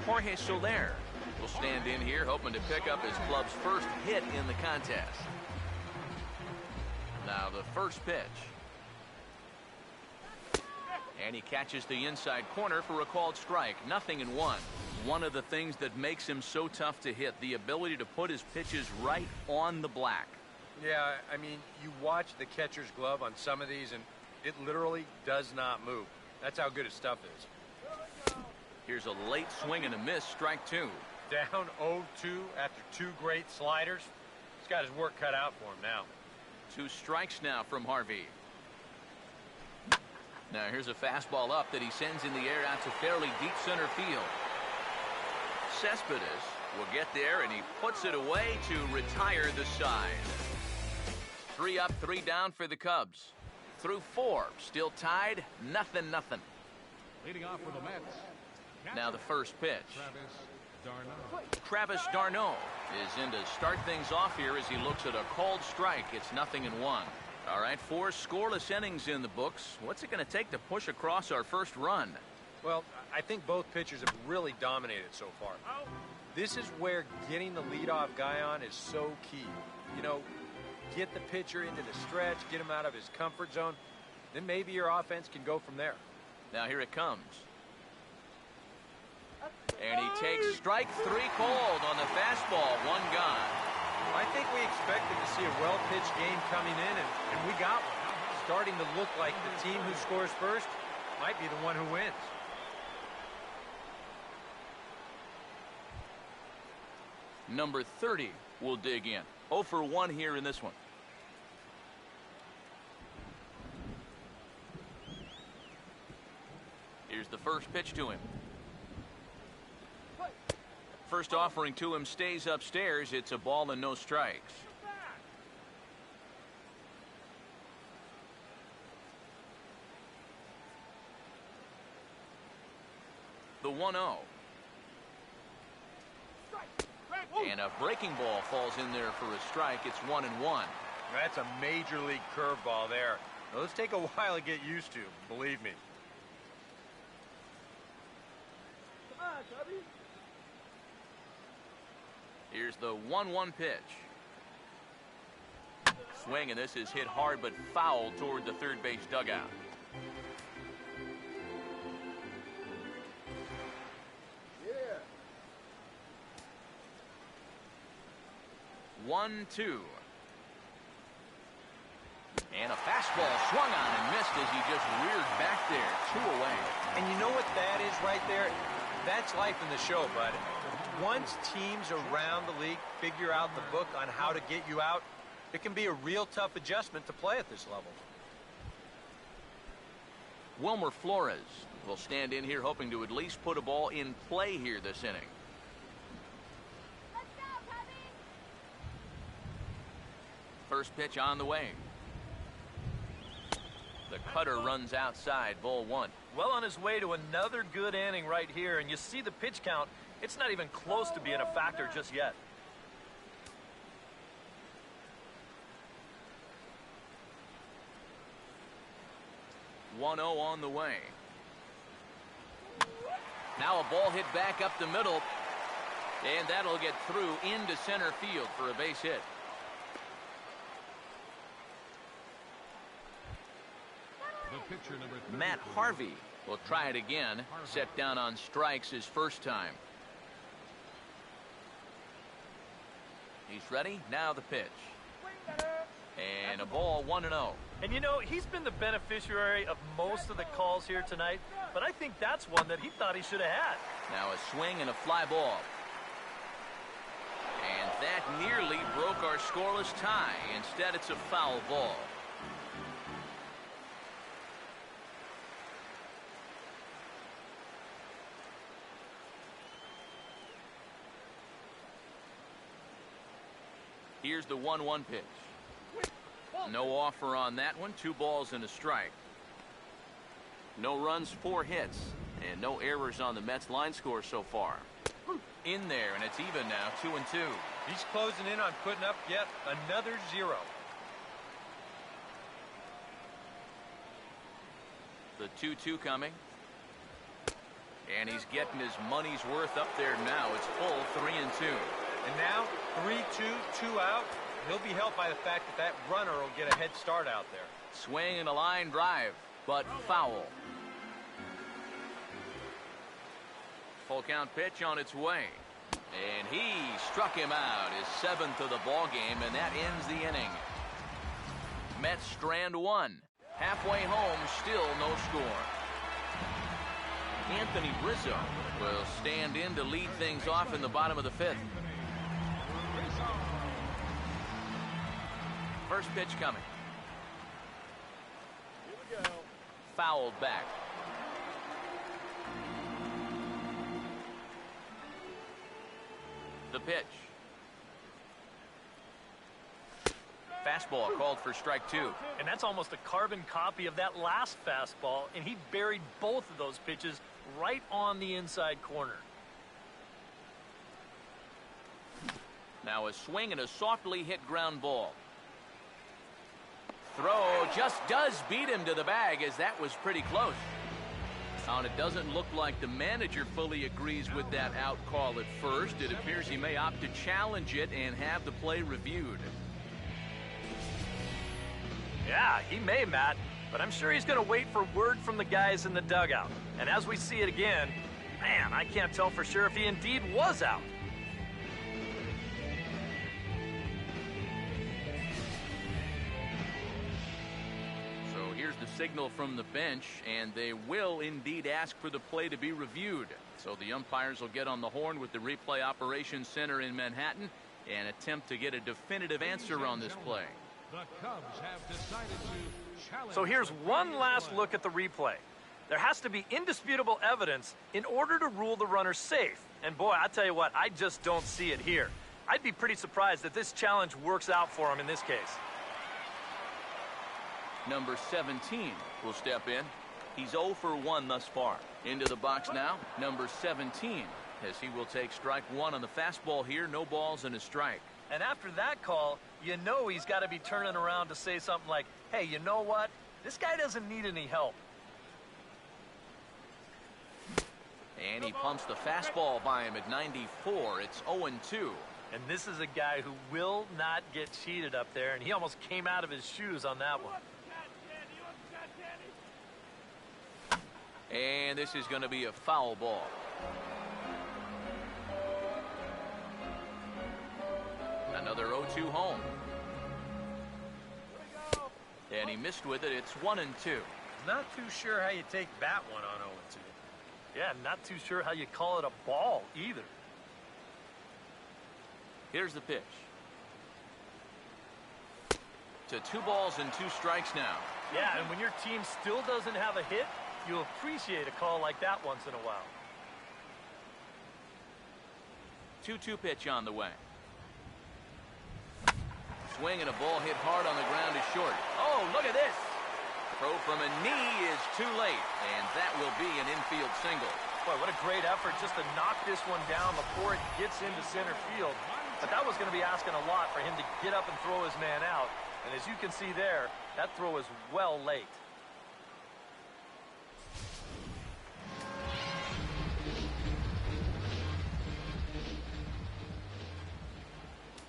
Jorge Soler will stand in here hoping to pick up his club's first hit in the contest. Now the first pitch. And he catches the inside corner for a called strike. 0-1. One of the things that makes him so tough to hit, the ability to put his pitches right on the black. Yeah, I mean, you watch the catcher's glove on some of these, and it literally does not move. That's how good his stuff is. Here's a late swing and a miss, strike two. Down 0-2 after 2 great sliders. He's got his work cut out for him now. 2 strikes now from Harvey. Now here's a fastball up that he sends in the air out to fairly deep center field. Cespedes will get there, and he puts it away to retire the side. 3 up, 3 down for the Cubs. Through 4, still tied, 0-0. Leading off for the Mets. Now the first pitch. Travis d'Arnaud. Travis d'Arnaud is in to start things off here as he looks at a called strike. It's 0-1. All right, 4 scoreless innings in the books. What's it going to take to push across our first run? Well, I think both pitchers have really dominated so far. This is where getting the leadoff guy on is so key. You know, get the pitcher into the stretch, get him out of his comfort zone, then maybe your offense can go from there. Now here it comes. And he takes strike 3 called on the fastball, 1 gone. I think we expected to see a well-pitched game coming in, and we got one. Starting to look like the team who scores first might be the one who wins. Number 30 will dig in. 0 for 1 here in this one. Here's the first pitch to him. First offering to him stays upstairs. It's a ball and no strikes. The 1-0. And a breaking ball falls in there for a strike. It's 1-1. That's a major league curveball there. Those take a while to get used to, believe me. Come on, Tubby. Here's the 1-1 pitch. Swing, and this is hit hard but foul toward the third base dugout. Yeah. 1-2. And a fastball swung on and missed as he just reared back there. 2 away. And you know what that is right there? That's life in the show, bud. Once teams around the league figure out the book on how to get you out, it can be a real tough adjustment to play at this level. Wilmer Flores will stand in here hoping to at least put a ball in play here this inning. Let's go, Tubby. First pitch on the way. The cutter runs outside, ball 1. Well on his way to another good inning right here, and you see the pitch count. It's not even close to being a factor just yet. One 0 on the way. Now a ball hit back up the middle, and that'll get through into center field for a base hit. The pitcher, number 34. Matt Harvey will try it again. Set down on strikes his first time. He's ready. Now the pitch. And a ball 1-0. And you know, he's been the beneficiary of most of the calls here tonight, but I think that's one that he thought he should have had. Now a swing and a fly ball. And that nearly broke our scoreless tie. Instead, it's a foul ball. Here's the 1-1 pitch. No offer on that one. 2 balls and a strike. No runs, 4 hits, and no errors on the Mets line score so far. In there, and it's even now, 2-2. He's closing in on putting up yet another 0. The 2-2 coming. And he's getting his money's worth up there now. It's full 3-2. And now 3-2, 2 out. He'll be helped by the fact that that runner will get a head start out there. Swing and a line drive, but foul. Full count pitch on its way. And he struck him out, his 7th of the ball game, and that ends the inning. Mets strand 1. Halfway home, still no score. Anthony Rizzo will stand in to lead things off in the bottom of the 5th. First pitch coming. Here we go. Fouled back. The pitch. Fastball called for strike 2. And that's almost a carbon copy of that last fastball, and he buried both of those pitches right on the inside corner. Now a swing and a softly hit ground ball. Throw just does beat him to the bag, as that was pretty close. And it doesn't look like the manager fully agrees with that out call at first. It appears he may opt to challenge it and have the play reviewed. Yeah, he may, Matt, but I'm sure he's going to wait for word from the guys in the dugout. And as we see it again, man, I can't tell for sure if he indeed was out. the signal from the bench, and they will indeed ask for the play to be reviewed. So the umpires will get on the horn with the replay operations center in Manhattan and attempt to get a definitive answer on this play. The Cubs have decided to challenge. So here's one last look at the replay. There has to be indisputable evidence in order to rule the runner safe. And boy, I tell you what, I just don't see it here. I'd be pretty surprised if this challenge works out for him in this case. Number 17 will step in. He's 0 for 1 thus far. Into the box now, number 17, as he will take strike one on the fastball here. No balls and a strike. And after that call, you know he's got to be turning around to say something like, hey, you know what? This guy doesn't need any help. And he pumps the fastball by him at 94. It's 0-2. And this is a guy who will not get cheated up there, and he almost came out of his shoes on that one. And this is going to be a foul ball. Another 0-2 home. And he missed with it. It's 1-2. Not too sure how you take that one on 0-2. Yeah, not too sure how you call it a ball either. Here's the pitch. To 2 balls and 2 strikes now. Yeah, and when your team still doesn't have a hit, you appreciate a call like that once in a while. 2-2 pitch on the way. Swing and a ball hit hard on the ground is short. Oh, look at this. Throw from a knee is too late, and that will be an infield single. Boy, what a great effort just to knock this one down before it gets into center field. But that was going to be asking a lot for him to get up and throw his man out. And as you can see there, that throw is well late.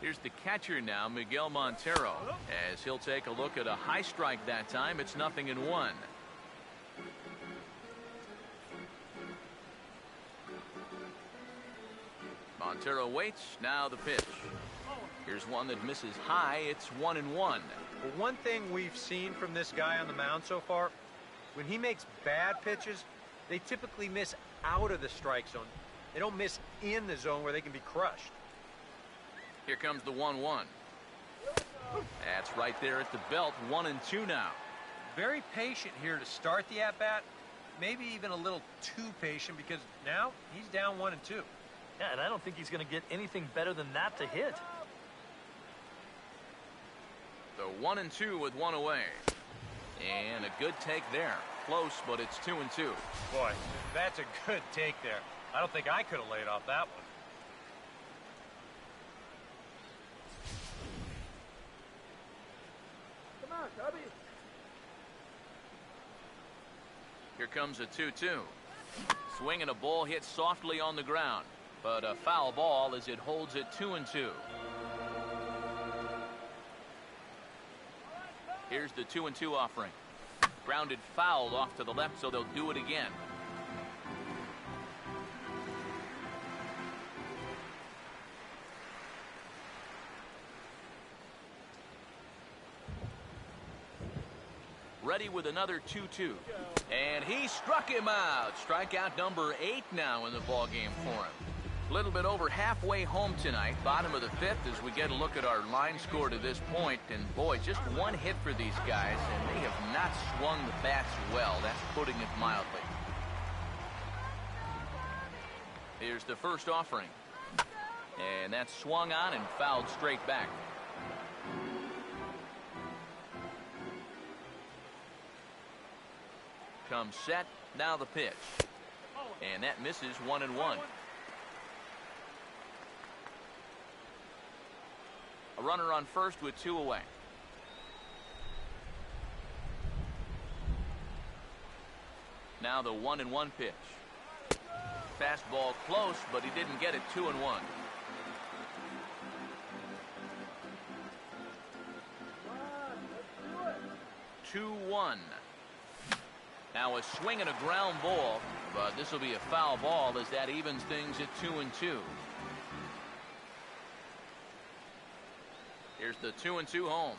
Here's the catcher now, Miguel Montero. As he'll take a look at a high strike that time, it's 0-1. Montero waits, now the pitch. Here's one that misses high, it's 1-1. Well, one thing we've seen from this guy on the mound so far, when he makes bad pitches, they typically miss out of the strike zone. They don't miss in the zone where they can be crushed. Here comes the 1-1. That's right there at the belt. 1-2 now. Very patient here to start the at-bat. Maybe even a little too patient because now he's down 1-2. Yeah, and I don't think he's going to get anything better than that to hit. So 1-2 with 1 away. And a good take there. Close, but it's 2-2. Boy, that's a good take there. I don't think I could have laid off that one. Come on, Cubby. Here comes a 2-2. Swing and a ball hit softly on the ground, but a foul ball as it holds it 2-2. Here's the 2-2 offering. Grounded foul off to the left, so they'll do it again. Ready with another 2-2. And he struck him out. Strikeout number 8 now in the ballgame for him. A little bit over halfway home tonight, bottom of the 5th, as we get a look at our line score to this point. And boy, just one hit for these guys, and they have not swung the bats well. That's putting it mildly. Here's the first offering. And that's swung on and fouled straight back. Comes set, now the pitch. And that misses 1-1. A runner on first with 2 away. Now the 1-1 pitch. Fastball close, but he didn't get it. 2-1. 2-1. Now a swing and a ground ball, but this will be a foul ball as that evens things at 2-2. Here's the 2-2 home.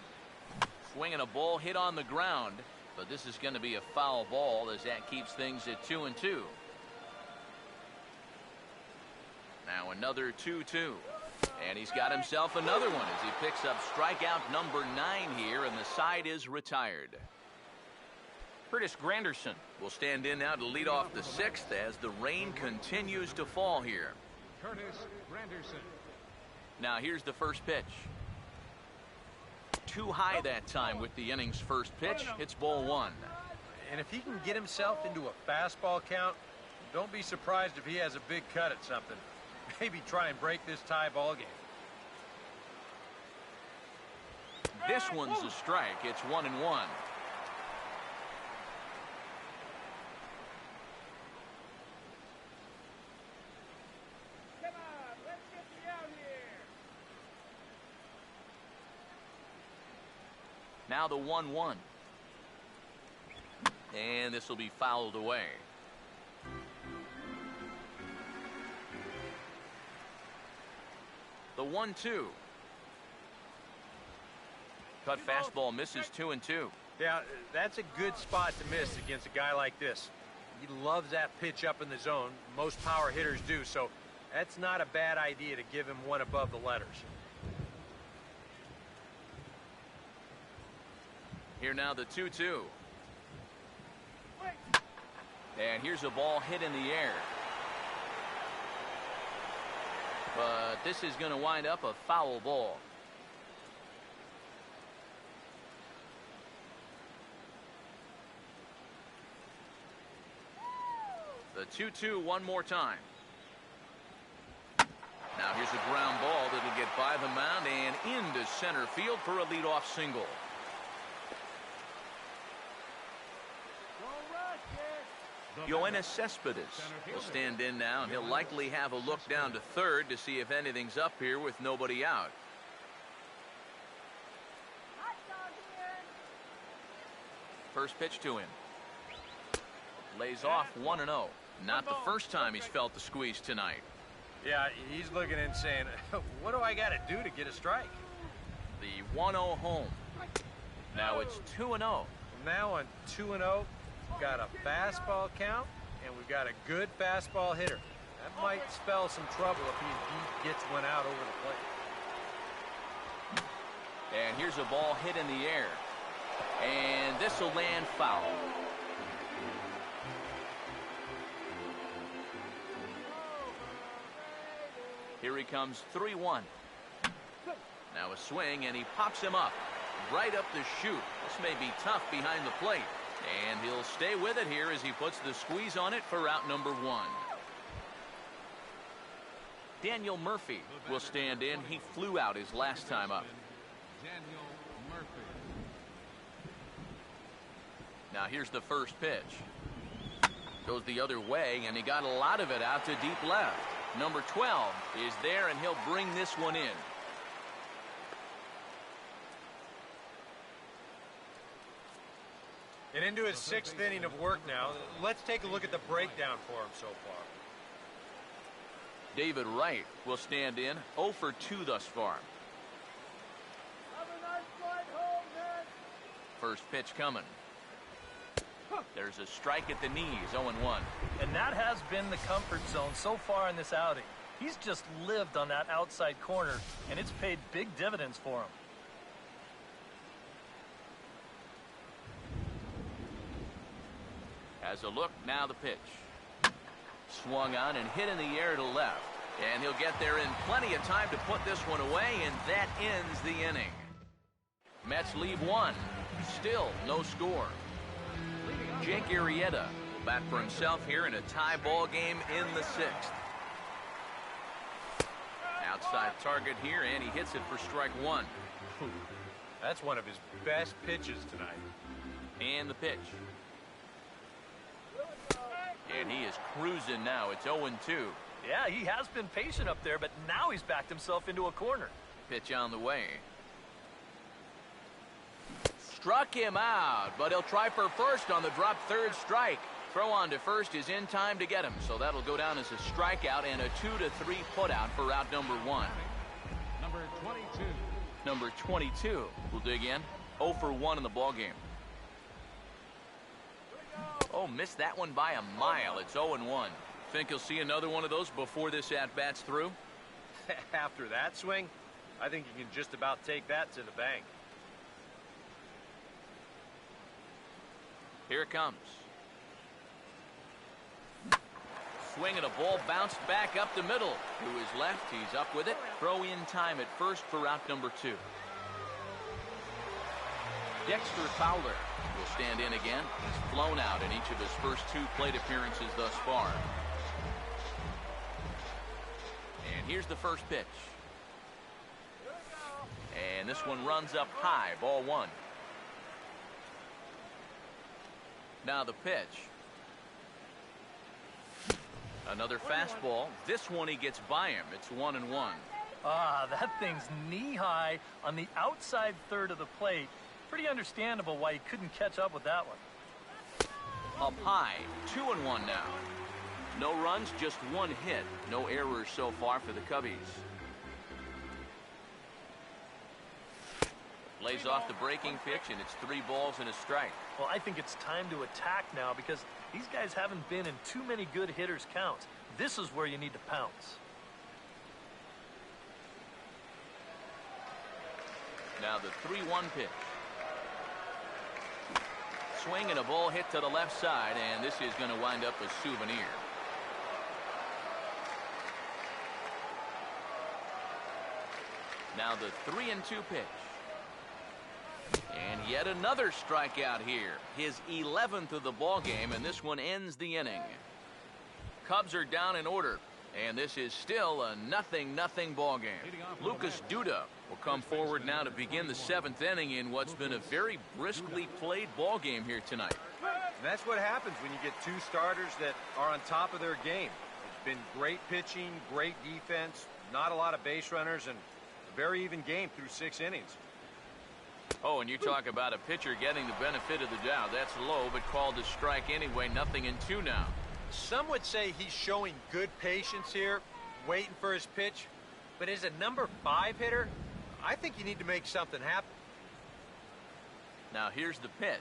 Swing and a ball hit on the ground, But this is going to be a foul ball as that keeps things at 2-2. Now another 2-2. And he's got himself another one as he picks up strikeout number 9 here, and the side is retired. Curtis Granderson will stand in now to lead off the 6th as the rain continues to fall here. Curtis Granderson. Now here's the first pitch. Too high that time with the inning's first pitch. It's ball 1. And if he can get himself into a fastball count, don't be surprised if he has a big cut at something. Maybe try and break this tie ball game. This one's a strike. It's 1-1. Come on, let's get you out here. Now the 1-1. And this will be fouled away. The 1-2. Cut fastball misses 2-2. Yeah, that's a good spot to miss against a guy like this. He loves that pitch up in the zone. Most power hitters do, so that's not a bad idea to give him one above the letters. Here now the 2-2. And here's a ball hit in the air. But this is going to wind up a foul ball. The 2-2 one more time. Now here's a ground ball that'll get by the mound and into center field for a leadoff single. Yoenis Cespedes will stand in now, and he'll likely have a look down to third to see if anything's up here with nobody out. Hot dog here. First pitch to him. Lays off 1-0. Not the first time he's felt the squeeze tonight. Yeah, he's looking and saying, what do I got to do to get a strike? The 1-0 home. Now it's 2-0. Now on 2-0, we've got a fastball count, and we've got a good fastball hitter. That might spell some trouble if he gets one out over the plate. And here's a ball hit in the air. And this will land foul. Here he comes, 3-1. Now a swing, and he pops him up. Right up the chute. This may be tough behind the plate. And he'll stay with it here as he puts the squeeze on it for out number 1. Daniel Murphy will stand in. He flew out his last time up. Daniel Murphy. Now here's the first pitch. Goes the other way, and he got a lot of it out to deep left. Number 12 is there, and he'll bring this one in. And into his 6th inning of work now. Let's take a look at the breakdown for him so far. David Wright will stand in, 0 for 2 thus far. Have a nice flight home, man. First pitch coming. There's a strike at the knees, 0-1. And that has been the comfort zone so far in this outing. He's just lived on that outside corner, and it's paid big dividends for him. As a look, now the pitch. Swung on and hit in the air to left. And he'll get there in plenty of time to put this one away, and that ends the inning. Mets leave 1. Still no score. Jake Arrieta will bat for himself here in a tie ball game in the 6th. Outside target here, and he hits it for strike 1. That's one of his best pitches tonight. And the pitch. And he is cruising now. It's 0-2. Yeah, he has been patient up there, but now he's backed himself into a corner. Pitch on the way. Struck him out, but he'll try for first on the drop third strike. Throw on to first is in time to get him, so that'll go down as a strikeout and a 2-3 putout for out number 1. Number 22. Number 22 will dig in, 0 for 1 in the ballgame. Oh, missed that one by a mile. It's 0-1. Think he'll see another one of those before this at-bat's through? After that swing, I think you can just about take that to the bank. Here it comes. Swing and a ball bounced back up the middle. To his left, he's up with it. Throw in time at first for out number 2. Dexter Fowler will stand in again. He's flown out in each of his first 2 plate appearances thus far. And here's the first pitch. And this one runs up high, ball 1. Now the pitch. Another fastball. This one he gets by him. It's 1-1. Ah, that thing's knee-high on the outside third of the plate. Pretty understandable why he couldn't catch up with that one. Up high, 2-1 now. No runs, just 1 hit. No errors so far for the Cubbies. Lays off the breaking pitch, and it's 3 balls and a strike. Well, I think it's time to attack now because these guys haven't been in too many good hitters' counts. This is where you need to pounce. Now the 3-1 pitch. Swing and a ball hit to the left side, and this is going to wind up a souvenir. Now the 3-2 pitch. And yet another strikeout here. His 11th of the ball game, and this one ends the inning. Cubs are down in order, and this is still a 0-0 ball game. Lucas Duda will come forward now to begin the 7th inning in what's been a very briskly played ball game here tonight. And that's what happens when you get 2 starters that are on top of their game. It's been great pitching, great defense, not a lot of base runners, and a very even game through 6 innings. Oh, and you talk about a pitcher getting the benefit of the doubt. That's low, but called a strike anyway. 0-2 now. Some would say he's showing good patience here, waiting for his pitch. But as a number 5 hitter, I think you need to make something happen. Now here's the pitch.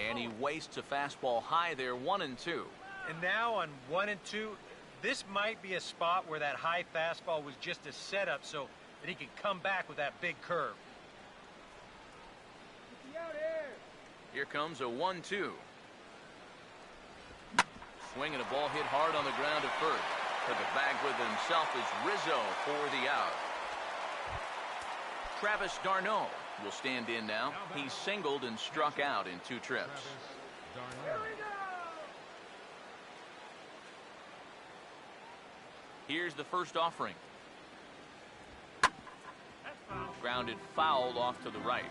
And he wastes a fastball high there, 1-2. And now on 1-2, this might be a spot where that high fastball was just a setup so that he could come back with that big curve. Here comes a 1-2. Swing and a ball hit hard on the ground at first. Took it back with himself as Rizzo for the out. Travis d'Arnaud will stand in now. He singled and struck out in 2 trips. Here's the first offering. Grounded foul off to the right.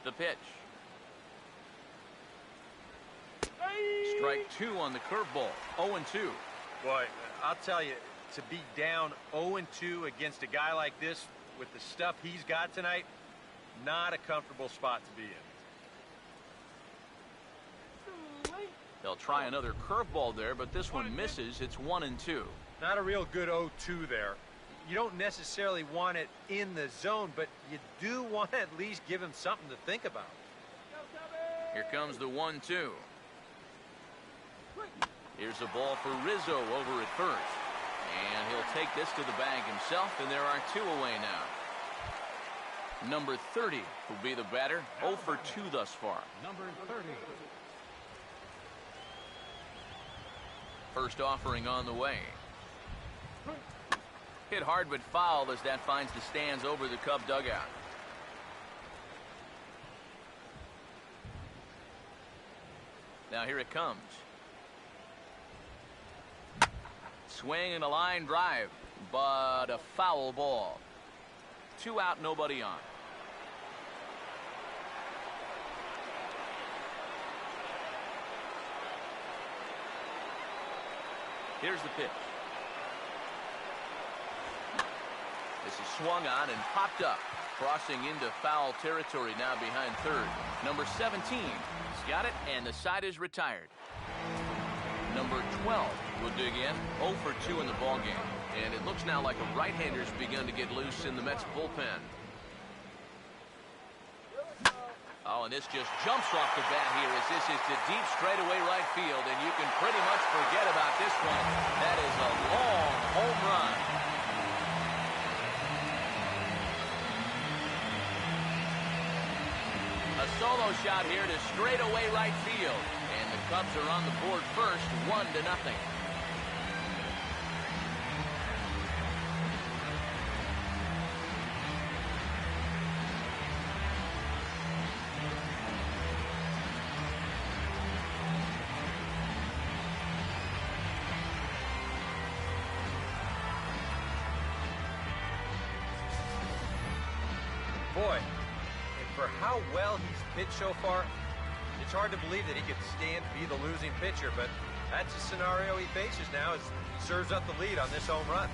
The pitch. Strike 2 on the curveball. 0-2. Boy, I'll tell you, to be down 0-2 against a guy like this with the stuff he's got tonight, not a comfortable spot to be in. They'll try another curveball there, but this one misses. It's 1-2. Not a real good 0-2 there. You don't necessarily want it in the zone, but you do want to at least give him something to think about. Here comes the 1-2. Here's a ball for Rizzo over at first. And he'll take this to the bag himself, and there are 2 away now. Number 30 will be the batter. 0 for 2 thus far. Number 30. First offering on the way. Hit hard but foul as that finds the stands over the Cub dugout. Now here it comes. Swing and a line drive, but a foul ball. 2 out, nobody on. Here's the pitch. This is swung on and popped up. Crossing into foul territory now behind third. Number 17. He's got it, and the side is retired. Number 12 will dig in. 0 for 2 in the ballgame. And it looks now like a right-hander's begun to get loose in the Mets bullpen. Oh, and this just jumps off the bat here as this is to deep straightaway right field, and you can pretty much forget about this one. That is a long home run. A solo shot here to straightaway right field, and the Cubs are on the board first, 1-0. Boy, and for how well he's pitched so far, it's hard to believe that he could stand to be the losing pitcher, but that's a scenario he faces now as he serves up the lead on this home run.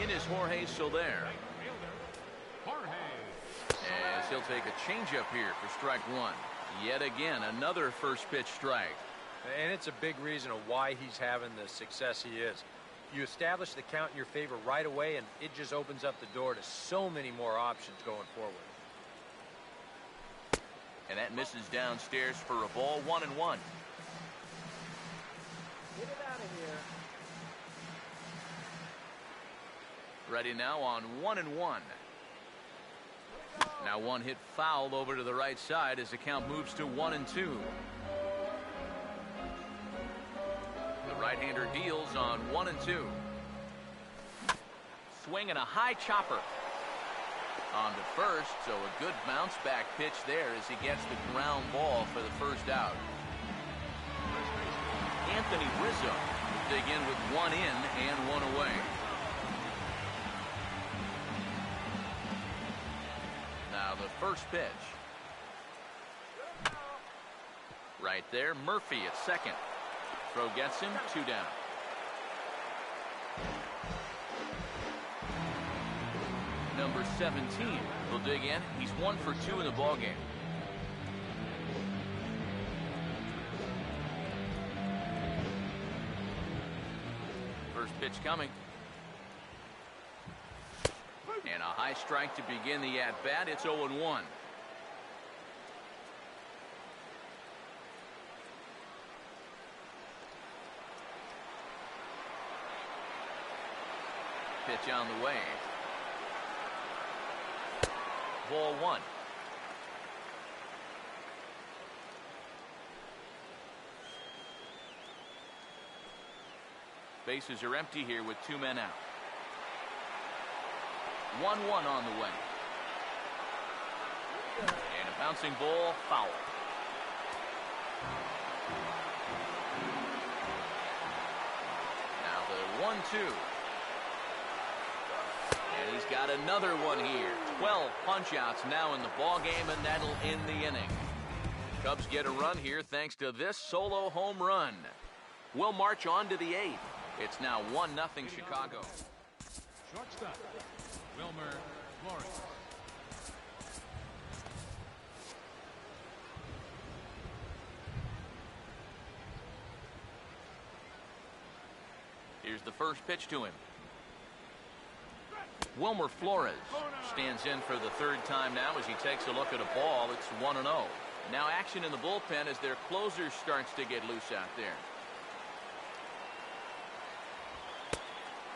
In is Jorge Soler. As he'll take a changeup here for strike one. Yet again, another first pitch strike. And it's a big reason of why he's having the success he is. You establish the count in your favor right away, and it just opens up the door to so many more options going forward. And that misses downstairs for a ball, 1-1. Get it out of here. Ready now on 1-1. Now one hit foul over to the right side as the count moves to 1-2. The right-hander deals on 1-2. Swing and a high chopper. On to first, so a good bounce back pitch there as he gets the ground ball for the first out. Anthony Rizzo will dig in with one in and one away. Now the first pitch. Right there, Murphy at second. Throw gets him, 2 down. Number 17 will dig in. He's 1 for 2 in the ballgame. First pitch coming. And a high strike to begin the at-bat. It's 0-1. Pitch on the way. Ball 1. Bases are empty here with 2 men out. 1-1 on the way. And a bouncing ball, foul. Now the 1-2. And he's got another one here. 12 punch-outs now in the ball game, and that'll end the inning. Cubs get a run here thanks to this solo home run. We'll march on to the 8th. It's now 1-0 Chicago. Shortstop, Wilmer Flores. Here's the first pitch to him. Wilmer Flores stands in for the 3rd time now as he takes a look at a ball. It's 1-0. Now action in the bullpen as their closer starts to get loose out there.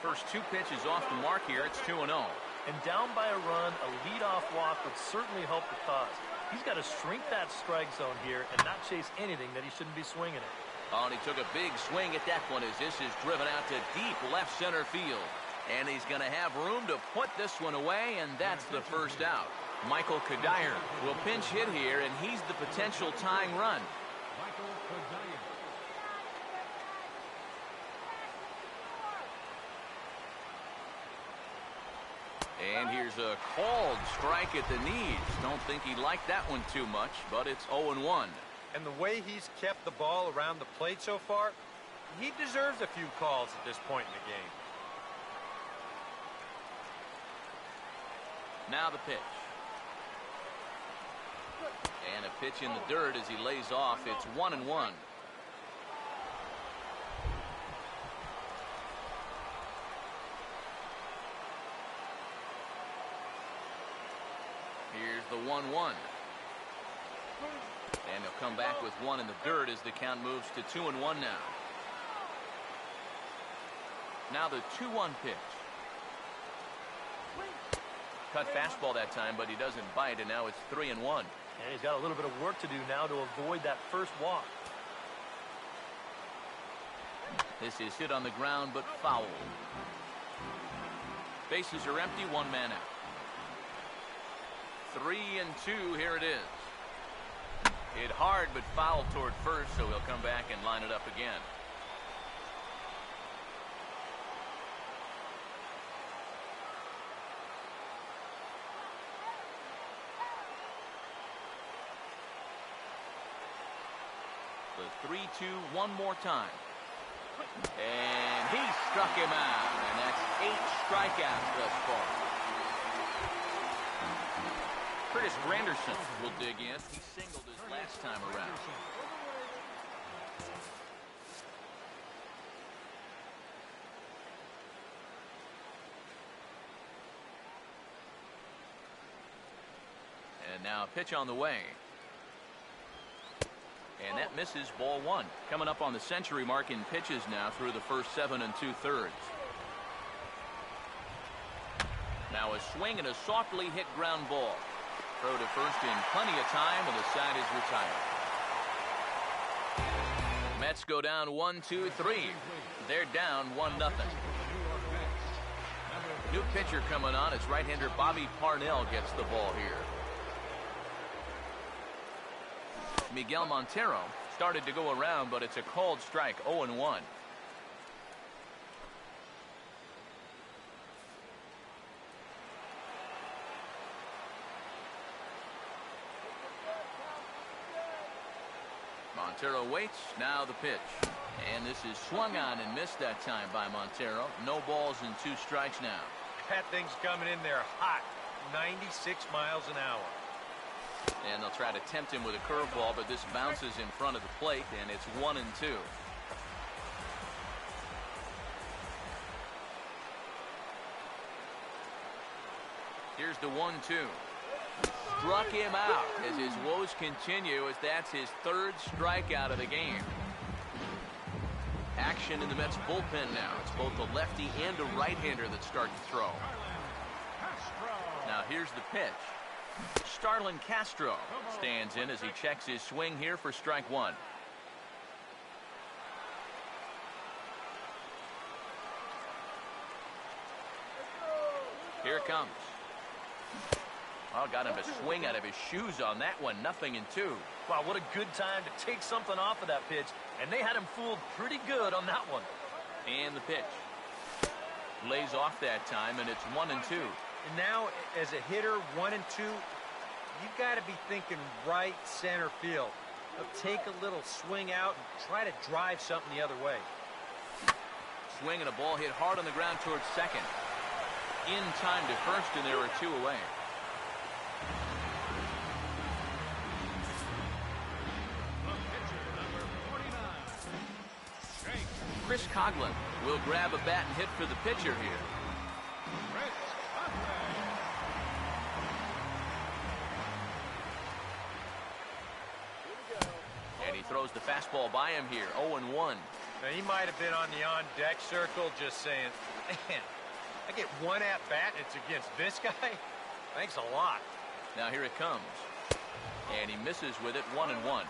First 2 pitches off the mark here. It's 2-0. And down by a run, a leadoff walk would certainly help the cause. He's got to shrink that strike zone here and not chase anything that he shouldn't be swinging at. Oh, and he took a big swing at that one as this is driven out to deep left center field. And he's going to have room to put this one away, and that's the first out. Michael Kadire will pinch hit here, and he's the potential tying run. Michael Kadire. And here's a called strike at the knees. Don't think he liked that one too much, but it's 0-1. And the way he's kept the ball around the plate so far, he deserves a few calls at this point in the game. Now the pitch. And a pitch in the dirt as he lays off. It's 1-1. the 1-1. And he'll come back with one in the dirt as the count moves to 2-1 now. Now the 2-1 pitch. Cut fastball that time, but he doesn't bite, and now it's 3-1. And he's got a little bit of work to do now to avoid that first walk. This is hit on the ground, but foul. Bases are empty, one man out. 3-2, here it is. Hit hard, but foul toward first, so he'll come back and line it up again. The 3-2 one more time. And he struck him out, and that's 8 strikeouts thus far. Curtis Granderson will dig in. He singled his last time around. And now a pitch on the way. And that misses, ball 1. Coming up on the century mark in pitches now through the first 7 2/3. Now a swing and a softly hit ground ball. Throw to first in plenty of time, and the side is retired. Mets go down 1-2-3. They're down 1-0. New pitcher coming on as right-hander Bobby Parnell gets the ball here. Miguel Montero started to go around, but it's a called strike, 0-1. Montero waits, now the pitch. And this is swung on and missed that time by Montero. No balls and 2 strikes now. That thing's coming in there hot, 96 miles an hour. And they'll try to tempt him with a curveball, but this bounces in front of the plate, and it's 1-2. Here's the 1-2. Struck him out as his woes continue, as that's his 3rd strikeout of the game. Action in the Mets bullpen now. It's both a lefty and a right-hander that start to throw. Now here's the pitch. Starlin Castro stands in as he checks his swing here for strike 1. Here it comes. Oh, got him to swing out of his shoes on that one. 0-2. Wow, what a good time to take something off of that pitch. And they had him fooled pretty good on that one. And the pitch. Lays off that time, and it's 1-2. And now, as a hitter, 1-2, you've got to be thinking right center field. Take a little swing out and try to drive something the other way. Swing and a ball hit hard on the ground towards second. In time to first, and there are 2 away. Chris Coughlin will grab a bat and hit for the pitcher here. And he throws the fastball by him here, 0-1. Now, he might have been on the on-deck circle just saying, man, I get 1 at-bat and it's against this guy? Thanks a lot. Now here it comes. And he misses with it, 1-1.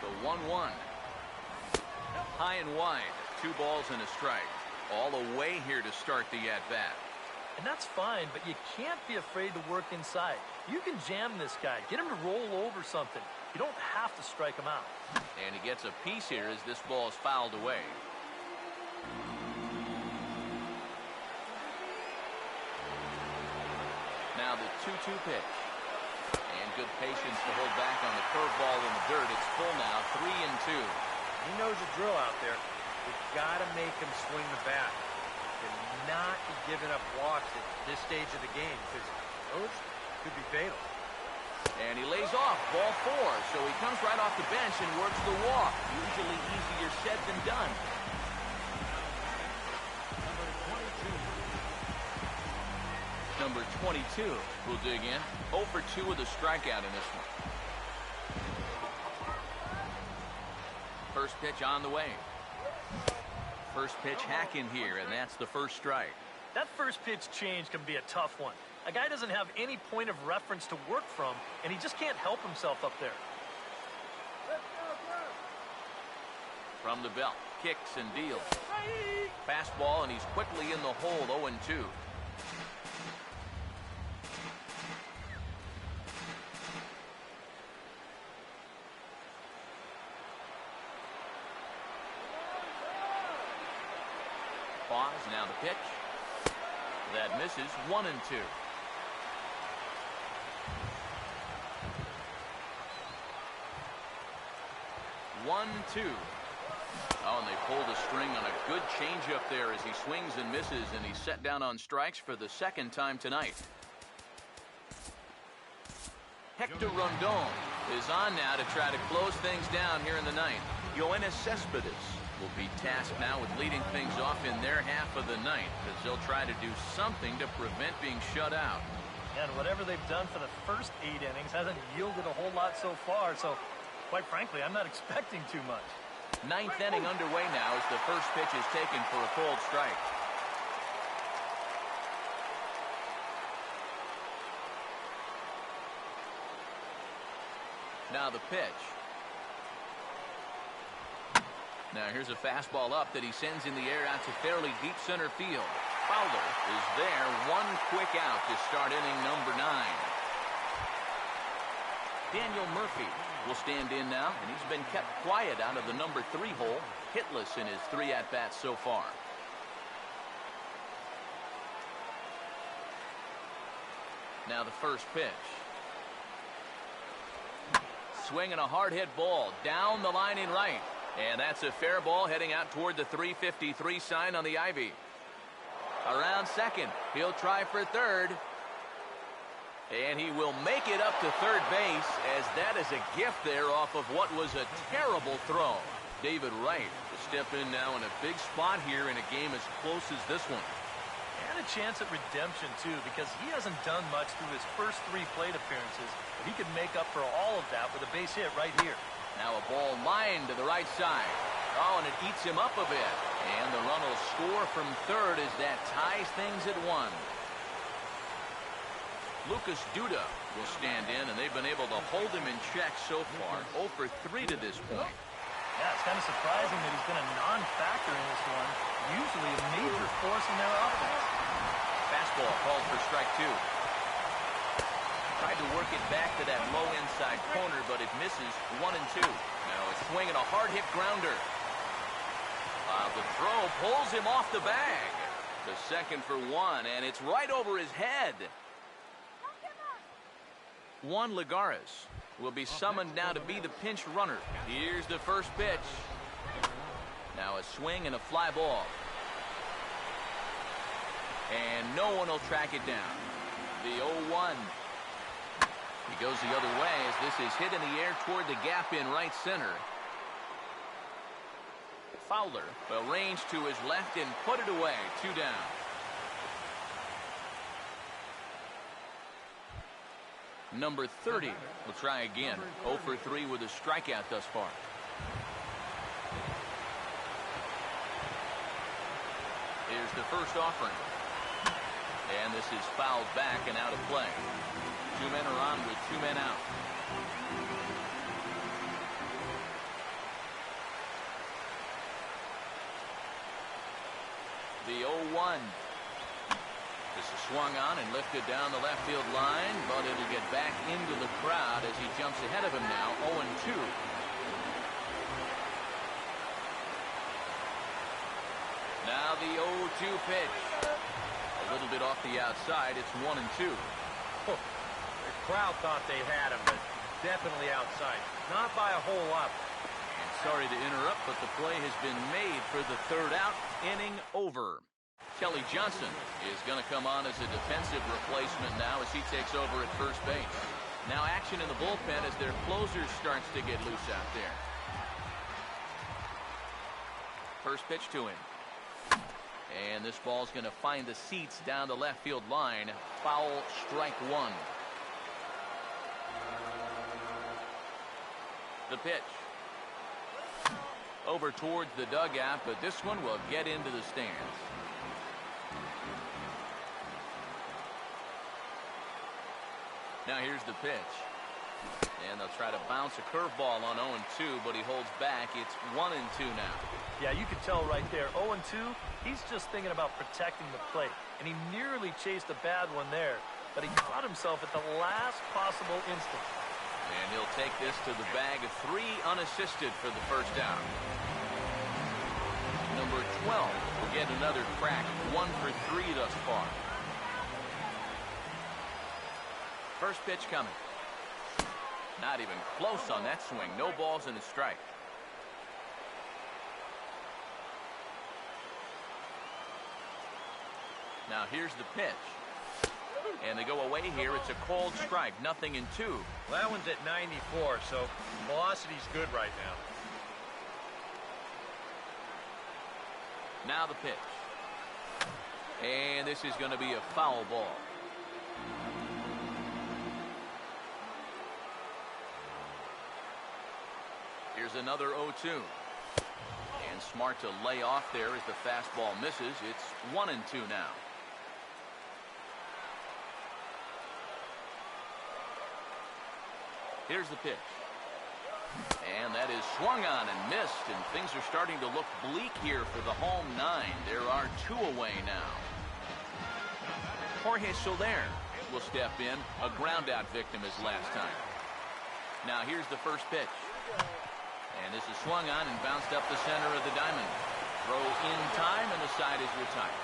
The 1-1. High and wide, 2 balls and a strike. All away here to start the at-bat. And that's fine, but you can't be afraid to work inside. You can jam this guy, get him to roll over something. You don't have to strike him out. And he gets a piece here as this ball is fouled away. Now the 2-2 pitch. And good patience to hold back on the curveball in the dirt. It's full now, 3-2. He knows the drill out there. You've got to make him swing the bat. And not be giving up walks at this stage of the game, because those could be fatal. And he lays off, ball 4. So he comes right off the bench and works the walk. Usually easier said than done. number 22 will dig in. 0 for 2 with a strikeout in this one. First pitch on the way. First pitch hacking here, and that's the first strike. That first pitch change can be a tough one. A guy doesn't have any point of reference to work from, and he just can't help himself up there. From the belt, kicks and deals. Fastball, and he's quickly in the hole, 0-2. Pause, now the pitch. That misses, 1-2. Oh, and they pull the string on a good changeup there as he swings and misses, and he's set down on strikes for the second time tonight. Hector Rondon is on now to try to close things down here in the ninth. Yoenis Cespedes will be tasked now with leading things off in their half of the ninth, as they'll try to do something to prevent being shut out. And whatever they've done for the first 8 innings hasn't yielded a whole lot so far, so quite frankly, I'm not expecting too much. Ninth inning underway now as the first pitch is taken for a cold strike. Now the pitch. Now here's a fastball up that he sends in the air out to fairly deep center field. Fowler is there, one quick out to start inning number 9. Daniel Murphy will stand in now, and he's been kept quiet out of the number 3 hole, hitless in his 3 at-bats so far. Now the first pitch. Swinging a hard hit ball down the line in right, and that's a fair ball heading out toward the 353 sign on the ivy. Around second, he'll try for third. And he will make it up to third base, as that is a gift there off of what was a terrible throw. David Wright will step in now in a big spot here in a game as close as this one. And a chance at redemption, too, because he hasn't done much through his first 3 plate appearances. But he could make up for all of that with a base hit right here. Now a ball lined to the right side. Oh, and it eats him up a bit. And the run will score from third as that ties things at 1. Lucas Duda will stand in, and they've been able to hold him in check so far. 0 for 3 to this point. Yeah, it's kind of surprising that he's been a non-factor in this one. Usually a major force in their offense. Fastball called for strike 2. Tried to work it back to that low inside corner, but it misses, 1-2. Now a swing and a hard hit grounder. The throw pulls him off the bag. The second for 1, and it's right over his head. Juan Lagares will be summoned now to be the pinch runner. Here's the first pitch. Now a swing and a fly ball. And no one will track it down. The 0-1. He goes the other way as this is hit in the air toward the gap in right center. Fowler will range to his left and put it away. 2 down. Number 30 will try again. 0 for 3 with a strikeout thus far. Here's the first offering. And this is fouled back and out of play. 2 men are on with 2 men out. The 0-1. This is swung on and lifted down the left field line, but it'll get back into the crowd as he jumps ahead of him now, 0-2. Now the 0-2 pitch. A little bit off the outside. It's 1-2. The crowd thought they had him, but definitely outside. Not by a whole lot. And sorry to interrupt, but the play has been made for the 3rd out. Inning over. Kelly Johnson is going to come on as a defensive replacement now as he takes over at first base. Now action in the bullpen as their closer starts to get loose out there. First pitch to him. And this ball's going to find the seats down the left field line. Foul, strike one. The pitch. Over towards the dugout, but this one will get into the stands. Now here's the pitch. And they'll try to bounce a curveball on 0-2, but he holds back. It's 1-2 now. Yeah, you can tell right there. 0-2, he's just thinking about protecting the plate. And he nearly chased a bad one there, but he caught himself at the last possible instant. And he'll take this to the bag of 3 unassisted for the first out. Number 12 will get another crack. 1 for 3 thus far. First pitch coming. Not even close on that swing. No balls and a strike. Now here's the pitch. And they go away here. It's a cold strike. 0-2. Well, that one's at 94, so velocity's good right now. Now the pitch. And this is going to be a foul ball. Here's another 0-2. And smart to lay off there as the fastball misses. It's 1-2 now. Here's the pitch. And that is swung on and missed, and things are starting to look bleak here for the home 9. There are 2 away now. Jorge Soler will step in. A ground-out victim his last time. Now here's the first pitch. And this is swung on and bounced up the center of the diamond. Throw in time, and the side is retired.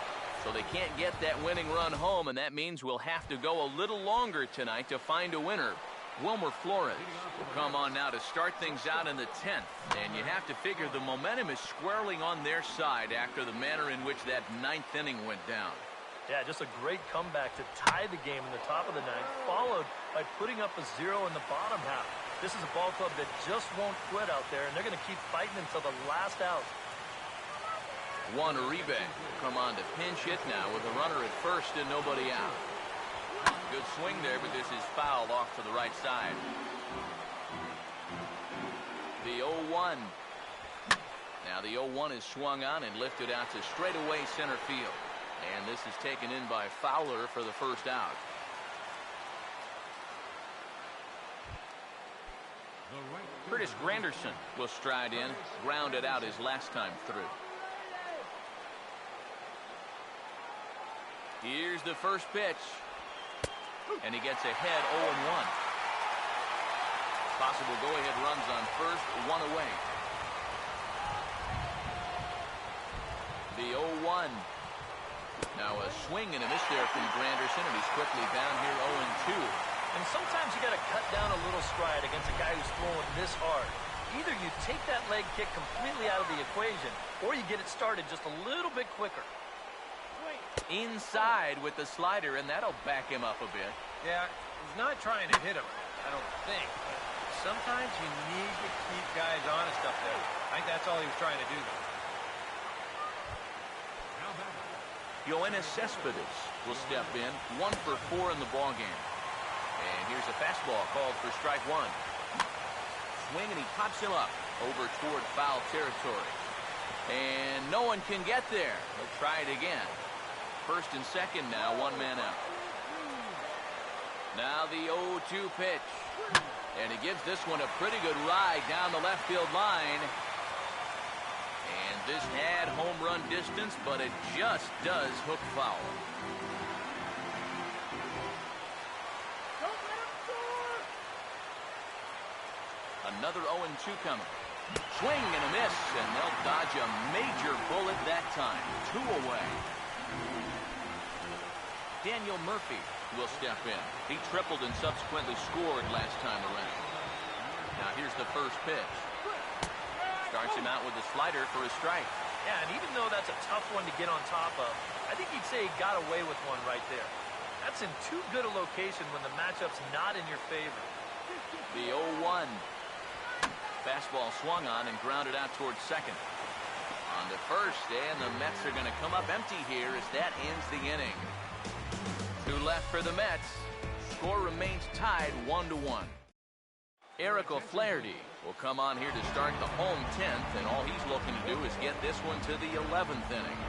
So they can't get that winning run home, and that means we'll have to go a little longer tonight to find a winner. Wilmer Flores will come on now to start things out in the 10th. And you have to figure the momentum is squarely on their side after the manner in which that 9th inning went down. Yeah, just a great comeback to tie the game in the top of the 9th, followed by putting up a 0 in the bottom half. This is a ball club that just won't quit out there, and they're going to keep fighting until the last out. Juan Uribe will come on to pinch hit now with a runner at first and nobody out. Good swing there, but this is foul off to the right side. The 0-1. Now the 0-1 is swung on and lifted out to straightaway center field. And this is taken in by Fowler for the first out. Curtis Granderson will stride in, grounded out his last time through. Here's the first pitch. And he gets ahead 0-1. Possible go-ahead runs on first, 1 away. The 0-1. Now a swing and a miss there from Granderson, and he's quickly down here 0-2. And sometimes you got to cut down a little stride against a guy who's throwing this hard. Either you take that leg kick completely out of the equation, or you get it started just a little bit quicker. Inside with the slider, and that'll back him up a bit. Yeah, he's not trying to hit him, I don't think. Sometimes you need to keep guys honest up there. I think that's all he was trying to do, though. Yoenis Cespedes will step in, 1 for 4 in the ballgame. And here's a fastball called for strike 1. Swing, and he pops him up over toward foul territory. And no one can get there. He'll try it again. First and second now, 1 man out. Now the 0-2 pitch. And he gives this one a pretty good ride down the left field line. And this had home run distance, but it just does hook foul. Another 0-2 coming. Swing and a miss, and they'll dodge a major bullet that time. 2 away. Daniel Murphy will step in. He tripled and subsequently scored last time around. Now here's the first pitch. Starts him out with a slider for a strike. Yeah, and even though that's a tough one to get on top of, I think he'd say he got away with one right there. That's in too good a location when the matchup's not in your favor. The 0-1. Fastball swung on and grounded out towards second. On to first, and the Mets are going to come up empty here as that ends the inning. 2 left for the Mets. Score remains tied 1-1. Eric O'Flaherty will come on here to start the home 10th, and all he's looking to do is get this one to the 11th inning.